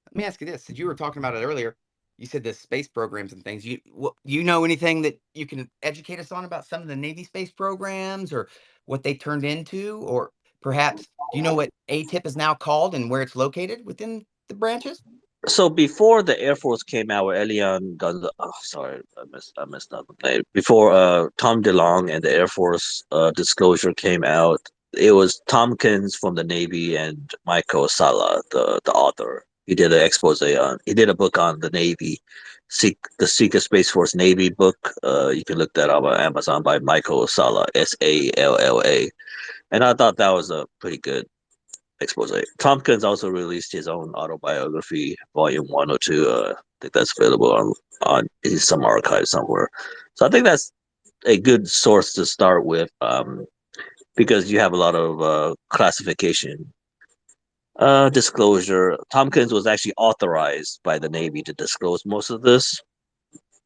Let me ask you this: since you were talking about it earlier, you said the space programs and things. You know anything that you can educate us on about some of the Navy space programs or what they turned into, or perhaps do you know what ATIP is now called and where it's located within the branches? So before the Air Force came out with Elian Gonzalez, oh sorry, I messed up the name. Before Tom DeLonge and the Air Force disclosure came out, it was Tompkins from the Navy and Michael Sala, the author. He did an expose on. He did a book on the Navy, the Secret Space Force Navy book. You can look that up on Amazon by Michael Sala, Salla. And I thought that was a pretty good expose. Tompkins also released his own autobiography, volume 1 or 2, think that's available on in some archive somewhere. So I think that's a good source to start with, because you have a lot of classification. Disclosure. Tompkins was actually authorized by the Navy to disclose most of this.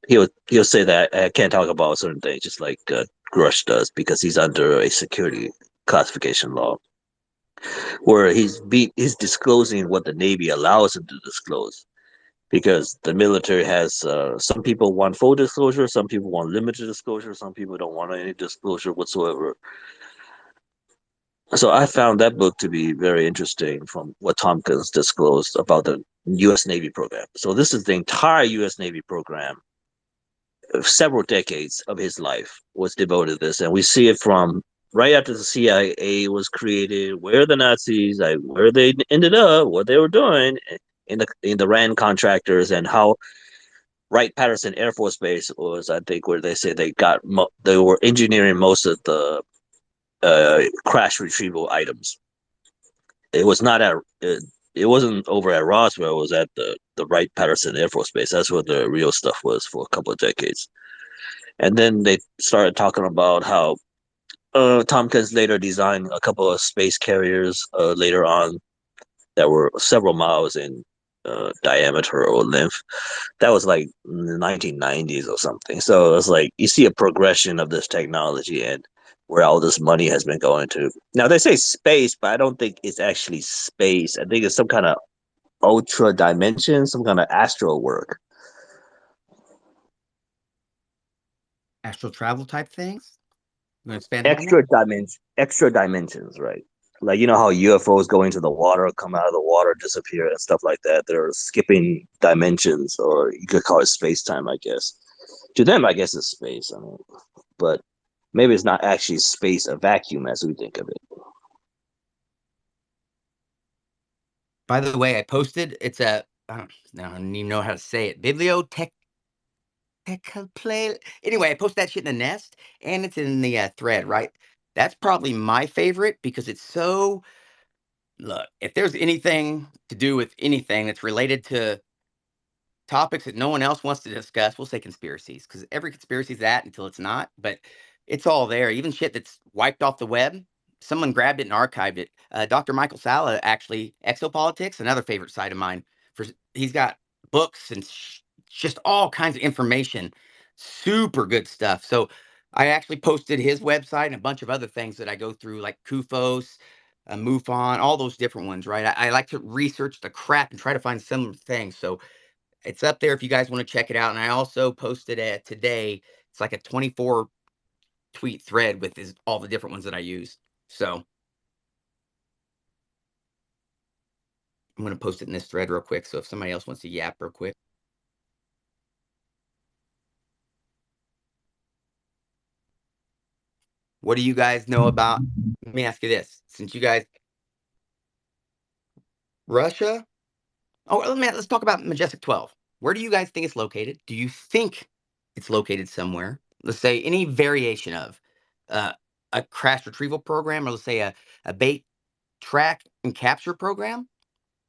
He'll say that I can't talk about certain things, just like Grush does, because he's under a security classification law, where he's disclosing what the Navy allows him to disclose. Because the military has some people want full disclosure, some people want limited disclosure, some people don't want any disclosure whatsoever. So I found that book to be very interesting from what Tompkins disclosed about the U.S. Navy program. So this is the entire U.S. Navy program. Several decades of his life was devoted to this, and we see it from right after the CIA was created, where the Nazis, where they ended up, what they were doing in the RAND contractors, and how Wright-Patterson Air Force Base was, I think, where they say they were engineering most of the crash retrieval items. It was not at it wasn't over at Roswell. It was at the Wright-Patterson Air Force Base. That's where the real stuff was for a couple of decades. And then they started talking about how Tompkins later designed a couple of space carriers later on that were several miles in diameter or length. That was like in the 1990s or something. So it's like you see a progression of this technology and where all this money has been going to. Now they say space, but I don't think it's actually space. I think it's some kind of ultra dimension, some kind of astral work. Astral travel type things. You want to expand on that? Extra dimensions, right? Like you know how UFOs go into the water, come out of the water, disappear, and stuff like that. They're skipping dimensions, or you could call it space time, I guess. To them, I guess it's space. I mean, but maybe it's not actually space, a vacuum as we think of it. By the way, I posted. It's I don't even know how to say it. Bibliotech play. Anyway, I posted that shit in the nest, and it's in the thread. Right. That's probably my favorite because it's so. Look, if there's anything to do with anything that's related to topics that no one else wants to discuss, we'll say conspiracies, because every conspiracy is that until it's not, but it's all there. Even shit that's wiped off the web, someone grabbed it and archived it. Dr. Michael Salla, actually, Exopolitics, another favorite site of mine. He's got books and just all kinds of information, super good stuff. So I actually posted his website and a bunch of other things that I go through, like Kufos, MUFON, all those different ones, right? I like to research the crap and try to find similar things. So it's up there if you guys want to check it out. And I also posted it today. It's like a 24 tweet thread with all the different ones that I use. So I'm going to post it in this thread real quick. So if somebody else wants to yap real quick. What do you guys know about? Let me ask you this. Since you guys, Russia. Oh, let's talk about Majestic 12. Where do you guys think it's located? Do you think it's located somewhere? Let's say any variation of uh, a crash retrieval program, or let's say a bait track and capture program.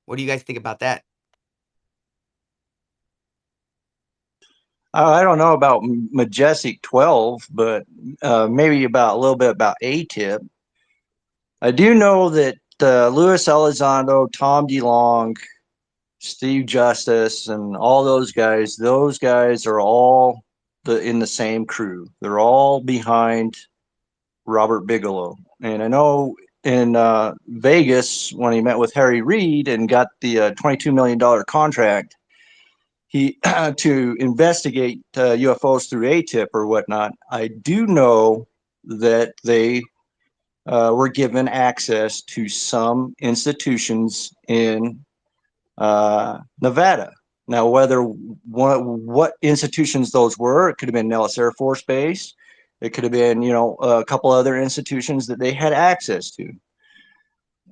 What do you guys think about that? I don't know about Majestic 12, but maybe about a little bit about ATIP. I do know that Louis Elizondo, Tom DeLonge, Steve Justice, and all those guys are all in the same crew. They're all behind Robert Bigelow. And I know in Vegas, when he met with Harry Reid and got the $22 million contract, he to investigate UFOs through ATIP or whatnot. I do know that they were given access to some institutions in Nevada. Now, whether what institutions those were, it could have been Nellis Air Force Base. It could have been, a couple other institutions that they had access to.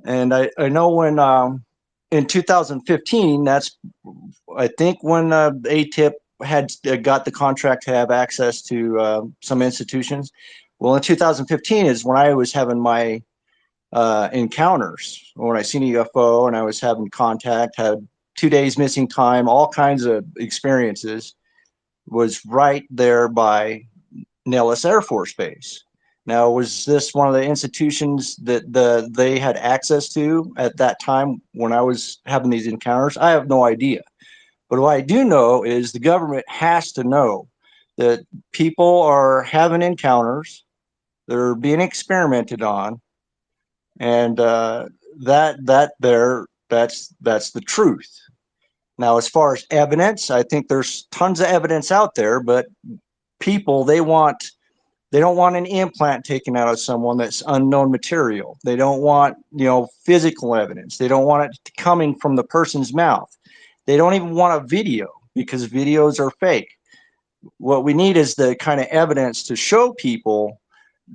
And I know when in 2015, that's I think when ATIP had got the contract to have access to some institutions. Well, in 2015 is when I was having my encounters, when I seen a UFO and I was having contact, had 2 days missing time, all kinds of experiences, was right there by Nellis Air Force Base. Now, was this one of the institutions that they had access to at that time when I was having these encounters? I have no idea. But what I do know is the government has to know that people are having encounters, they're being experimented on, and that's the truth. Now, as far as evidence, I think there's tons of evidence out there, but people they don't want an implant taken out of someone that's unknown material. They don't want, physical evidence. They don't want it coming from the person's mouth. They don't even want a video because videos are fake. What we need is the kind of evidence to show people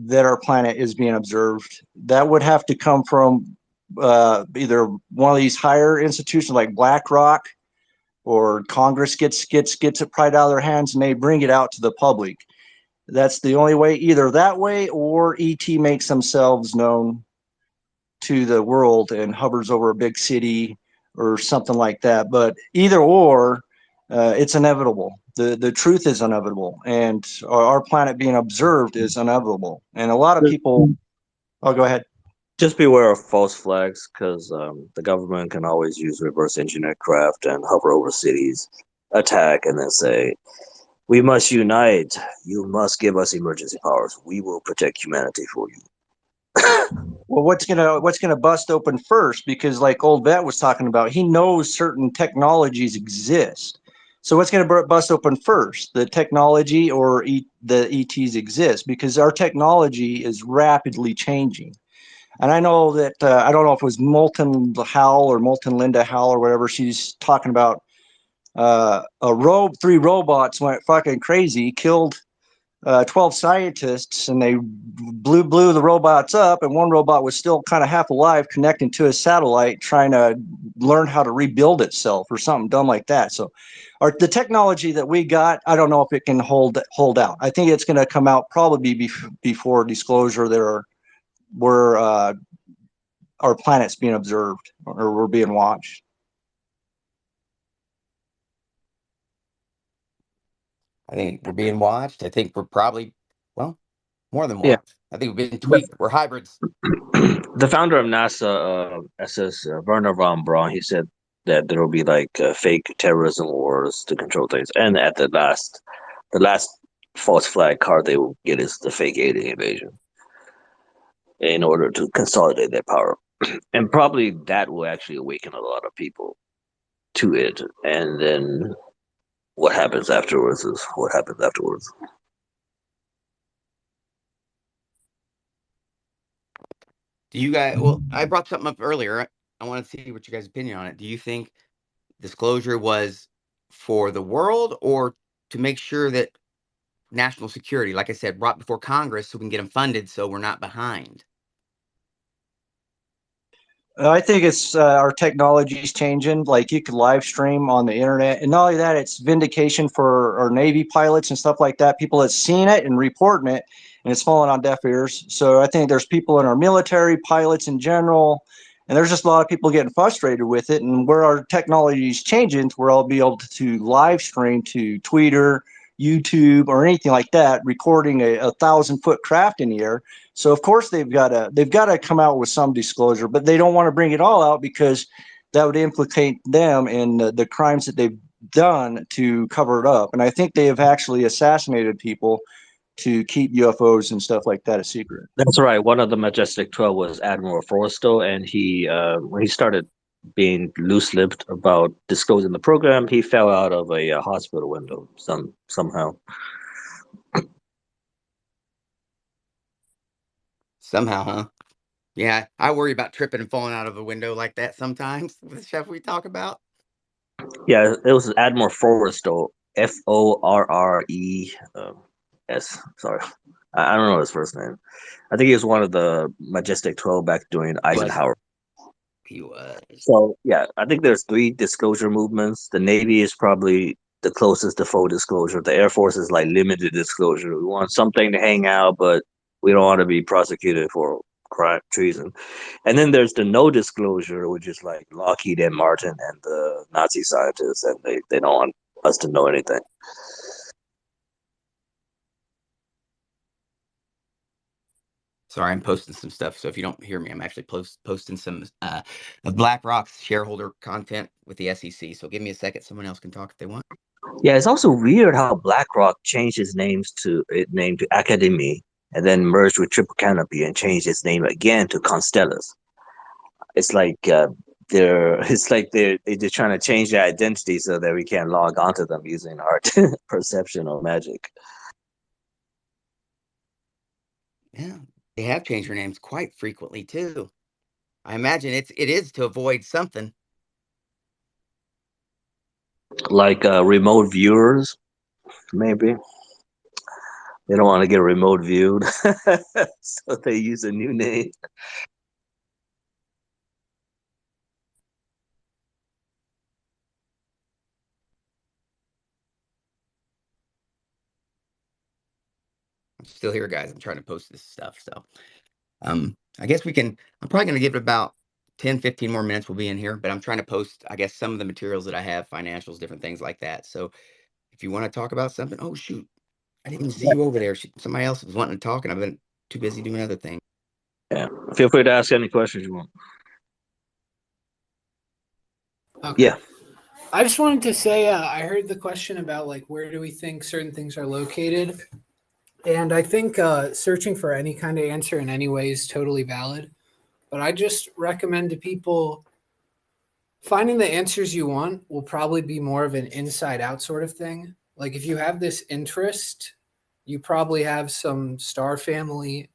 that our planet is being observed. That would have to come from either one of these higher institutions like BlackRock, or Congress gets it right out of their hands and they bring it out to the public. That's the only way, either that way or ET makes themselves known to the world and hovers over a big city or something like that. But either or, it's inevitable. The truth is inevitable, and our planet being observed is inevitable. And a lot of people, oh, go ahead. Just beware of false flags, because the government can always use reverse engineer craft and hover over cities, attack, and then say, "We must unite. You must give us emergency powers. We will protect humanity for you." Well, what's gonna bust open first? Because like old Vet was talking about, he knows certain technologies exist. So what's going to bust open first, the technology or the ETs exist? Because our technology is rapidly changing. And I know that, I don't know if it was Molten Howell or Molten Linda Howell or whatever, she's talking about three robots went fucking crazy, killed 12 scientists, and they blew the robots up, and one robot was still kind of half alive connecting to a satellite trying to learn how to rebuild itself or something dumb like that. So the technology that we got, I don't know if it can hold out. I think it's going to come out probably before disclosure where our planet's being observed or we're being watched. I think we're being watched. I think we're probably, well, more than Yeah. watched. I think we've been tweaked. We're hybrids. The founder of NASA, SS Werner von Braun, he said that there will be like fake terrorism wars to control things, and at the last false flag card they will get is the fake alien invasion, in order to consolidate their power, and probably that will actually awaken a lot of people to it, and then what happens afterwards is what happens afterwards. Do you guys, well, I brought something up earlier. I want to see what you guys' opinion on it. Do you think disclosure was for the world or to make sure that national security, like I said, brought before Congress so we can get them funded so we're not behind? I think it's our technology is changing. Like you could live stream on the internet, and not only that, it's vindication for our Navy pilots and stuff like that. People have seen it and reporting it, and it's falling on deaf ears. So I think there's people in our military, pilots in general, and there's just a lot of people getting frustrated with it. And where our technology is changing, to where I'll be able to live stream to Twitter, YouTube, or anything like that, recording a 1,000-foot craft in the air. So of course they've got to come out with some disclosure, but they don't want to bring it all out because that would implicate them in the crimes that they've done to cover it up. And I think they have actually assassinated people to keep UFOs and stuff like that a secret. That's right. One of the Majestic 12 was Admiral Forrestal, and he when he started being loose-lipped about disclosing the program, he fell out of a hospital window somehow. Somehow, huh? Yeah, I worry about tripping and falling out of a window like that sometimes with the stuff we talk about. Yeah, it was Admiral Forrestal, Forres. Sorry, I don't know his first name. I think he was one of the Majestic 12 back during Eisenhower. He was. So yeah, I think there's 3 disclosure movements. The Navy is probably the closest to full disclosure. The Air Force is like limited disclosure. We want something to hang out, but we don't want to be prosecuted for crime, treason. And then there's the no disclosure, which is like Lockheed and Martin and the Nazi scientists, and they don't want us to know anything. Sorry, I'm posting some stuff. So if you don't hear me, I'm actually posting some of BlackRock's shareholder content with the SEC. So give me a second. Someone else can talk if they want. Yeah, it's also weird how BlackRock changed its name to Academy, and then merged with Triple Canopy and changed its name again to Constellas. It's like they're trying to change their identity so that we can't log onto them using our perception or magic. Yeah, they have changed their names quite frequently too. I imagine it is to avoid something. Like remote viewers, maybe. They don't want to get remote viewed, so they use a new name. I'm still here, guys. I'm trying to post this stuff. So I guess I'm probably gonna give it about 10, 15 more minutes. We'll be in here, but I'm trying to post, I guess, some of the materials that I have, financials, different things like that. So if you want to talk about something, oh shoot, I didn't even see you over there. Somebody else was wanting to talk, and I've been too busy doing other things. Yeah, feel free to ask any questions you want. Okay. Yeah. I just wanted to say I heard the question about like where do we think certain things are located, and I think searching for any kind of answer in any way is totally valid. But I just recommend to people finding the answers you want will probably be more of an inside out sort of thing. Like if you have this interest, you probably have some star family.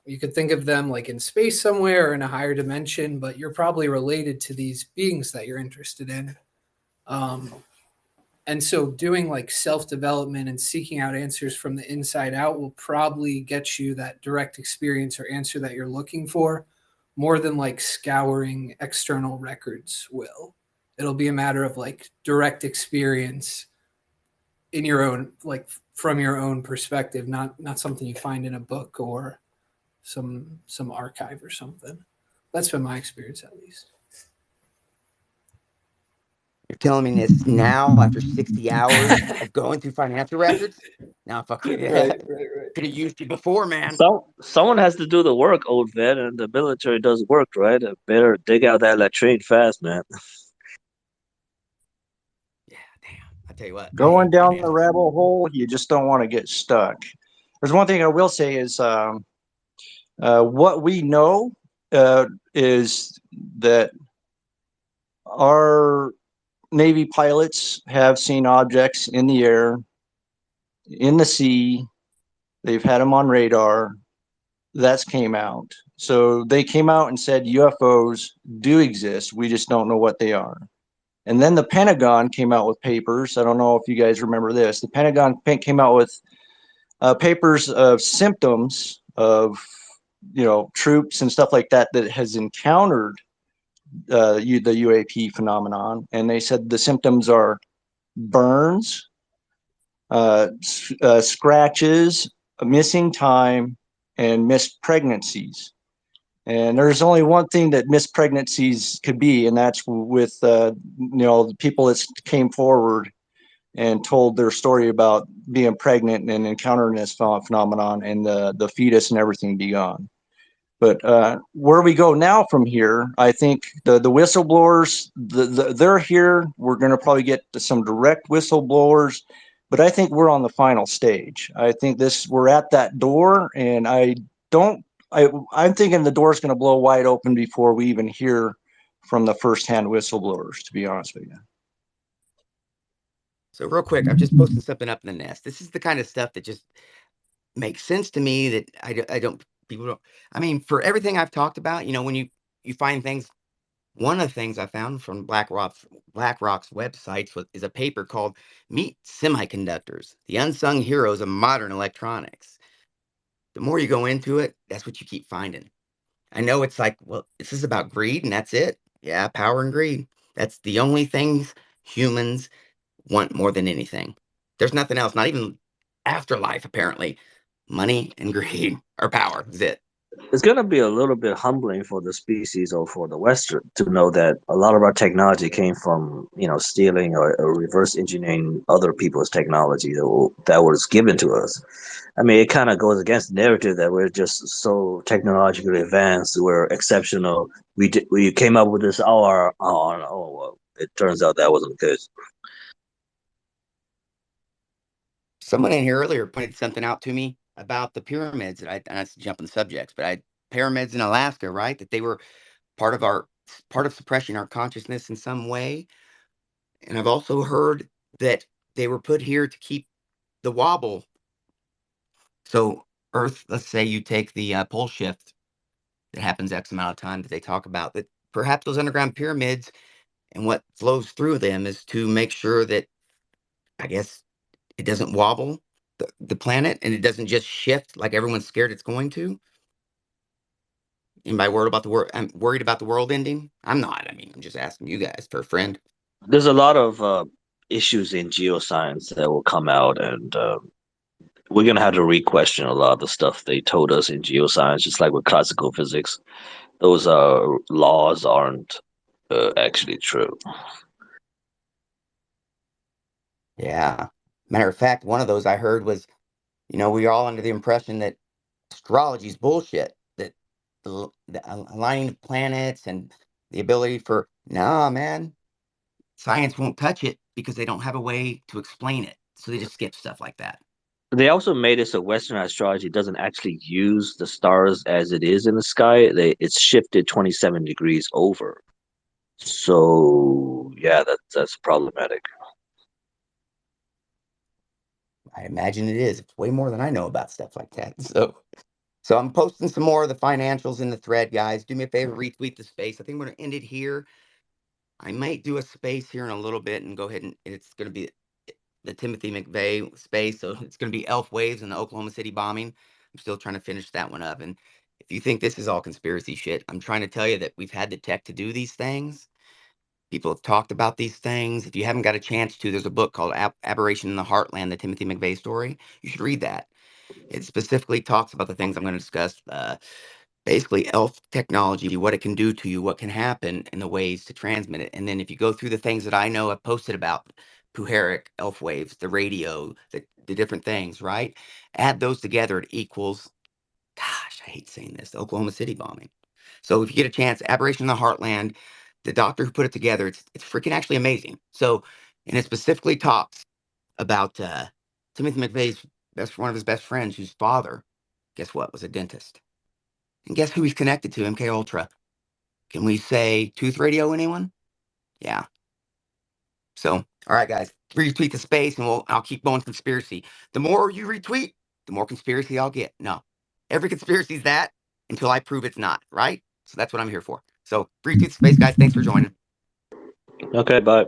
You could think of them like in space somewhere or in a higher dimension, but you're probably related to these beings that you're interested in. Um, and so doing like self-development and seeking out answers from the inside out will probably get you that direct experience or answer that you're looking for more than like scouring external records will. It'll be a matter of like direct experience in your own, like from your own perspective, not something you find in a book or some archive or something. That's been my experience, at least. You're telling me this now after 60 hours of going through financial records? Now, if I could, Right. could have used you before, man. Someone has to do the work, old vet, and the military does work, right? Better dig out that latrine fast, man. Yeah, damn. I tell you what, I Going hate down the financials. rabbit hole, you just don't want to get stuck. There's one thing I will say is what we know is that our Navy pilots have seen objects in the air, in the sea. They've had them on radar. That's came out. So they came out and said UFOs do exist. We just don't know what they are. And then the Pentagon came out with papers. I don't know if you guys remember this. The Pentagon came out with papers of symptoms of, troops and stuff like that that has encountered the UAP phenomenon. And they said the symptoms are burns, scratches, missing time, and missed pregnancies. And there's only one thing that missed pregnancies could be, and that's with the people that came forward and told their story about being pregnant and encountering this phenomenon, and the fetus and everything be gone. But where we go now from here, I think the whistleblowers, they're here. We're going to probably get some direct whistleblowers, but I think we're on the final stage. I think we're at that door, and I'm thinking the door's going to blow wide open before we even hear from the firsthand whistleblowers, to be honest with you. So real quick, I'm just posting something up in the nest. This is the kind of stuff that just makes sense to me that I don't, people don't, I mean, for everything I've talked about, when you find things, one of the things I found from BlackRock's websites is a paper called Meet Semiconductors, the Unsung Heroes of Modern Electronics. The more you go into it, that's what you keep finding. I know it's like, well, this is about greed and that's it. Yeah, power and greed. That's the only things humans want more than anything. There's nothing else, not even afterlife, apparently. Money and greed or power is it. It's going to be a little bit humbling for the species or for the Western to know that a lot of our technology came from, stealing or reverse engineering other people's technology that was given to us. I mean, it kind of goes against the narrative that we're just so technologically advanced, we're exceptional. We came up with this on our own. Well, it turns out that wasn't the case. Someone in here earlier pointed something out to me about the pyramids. And that's jumping subjects, but pyramids in Alaska, right? That they were part of suppressing our consciousness in some way. And I've also heard that they were put here to keep the wobble. So Earth, let's say you take the pole shift that happens X amount of time that they talk about, that perhaps those underground pyramids and what flows through them is to make sure that, I guess, it doesn't wobble the planet and it doesn't just shift like everyone's scared it's going to. Anybody worried about the world? I'm worried about the world ending. I'm not. I mean, I'm just asking you guys for a friend. There's a lot of issues in geoscience that will come out, and we're going to have to re-question a lot of the stuff they told us in geoscience, just like with classical physics. Those laws aren't actually true. Yeah. Matter of fact, one of those I heard was, we are all under the impression that astrology is bullshit, that the aligning of planets and the ability for, nah, man, science won't touch it because they don't have a way to explain it. So they just skip stuff like that. They also made it so Western astrology doesn't actually use the stars as it is in the sky. It's shifted 27 degrees over. So yeah, that's problematic. I imagine it is. It's way more than I know about stuff like that. So I'm posting some more of the financials in the thread, guys. Do me a favor, retweet the space. I think we're going to end it here. I might do a space here in a little bit and go ahead and it's going to be the Timothy McVeigh space. So it's going to be Elf Waves and the Oklahoma City bombing. I'm still trying to finish that one up. And if you think this is all conspiracy shit, I'm trying to tell you that we've had the tech to do these things. People have talked about these things. If you haven't got a chance to, there's a book called Aberration in the Heartland, the Timothy McVeigh story. You should read that. It specifically talks about the things I'm going to discuss. Basically, elf technology, what it can do to you, what can happen, and the ways to transmit it. And then if you go through the things that I know I've posted about, Puharic, elf waves, the radio, the different things, right? Add those together, it equals, gosh, I hate saying this, the Oklahoma City bombing. So if you get a chance, Aberration in the Heartland, the doctor who put it together, it's freaking actually amazing. So, and it specifically talks about Timothy McVeigh's one of his best friends, whose father, guess what, was a dentist. And guess who he's connected to, MK Ultra? Can we say Tooth Radio, anyone? Yeah. So, all right, guys, retweet the space and I'll keep going conspiracy. The more you retweet, the more conspiracy I'll get. No, every conspiracy is that until I prove it's not, right? So that's what I'm here for. So retweet the space, guys. Thanks for joining. Okay, bye.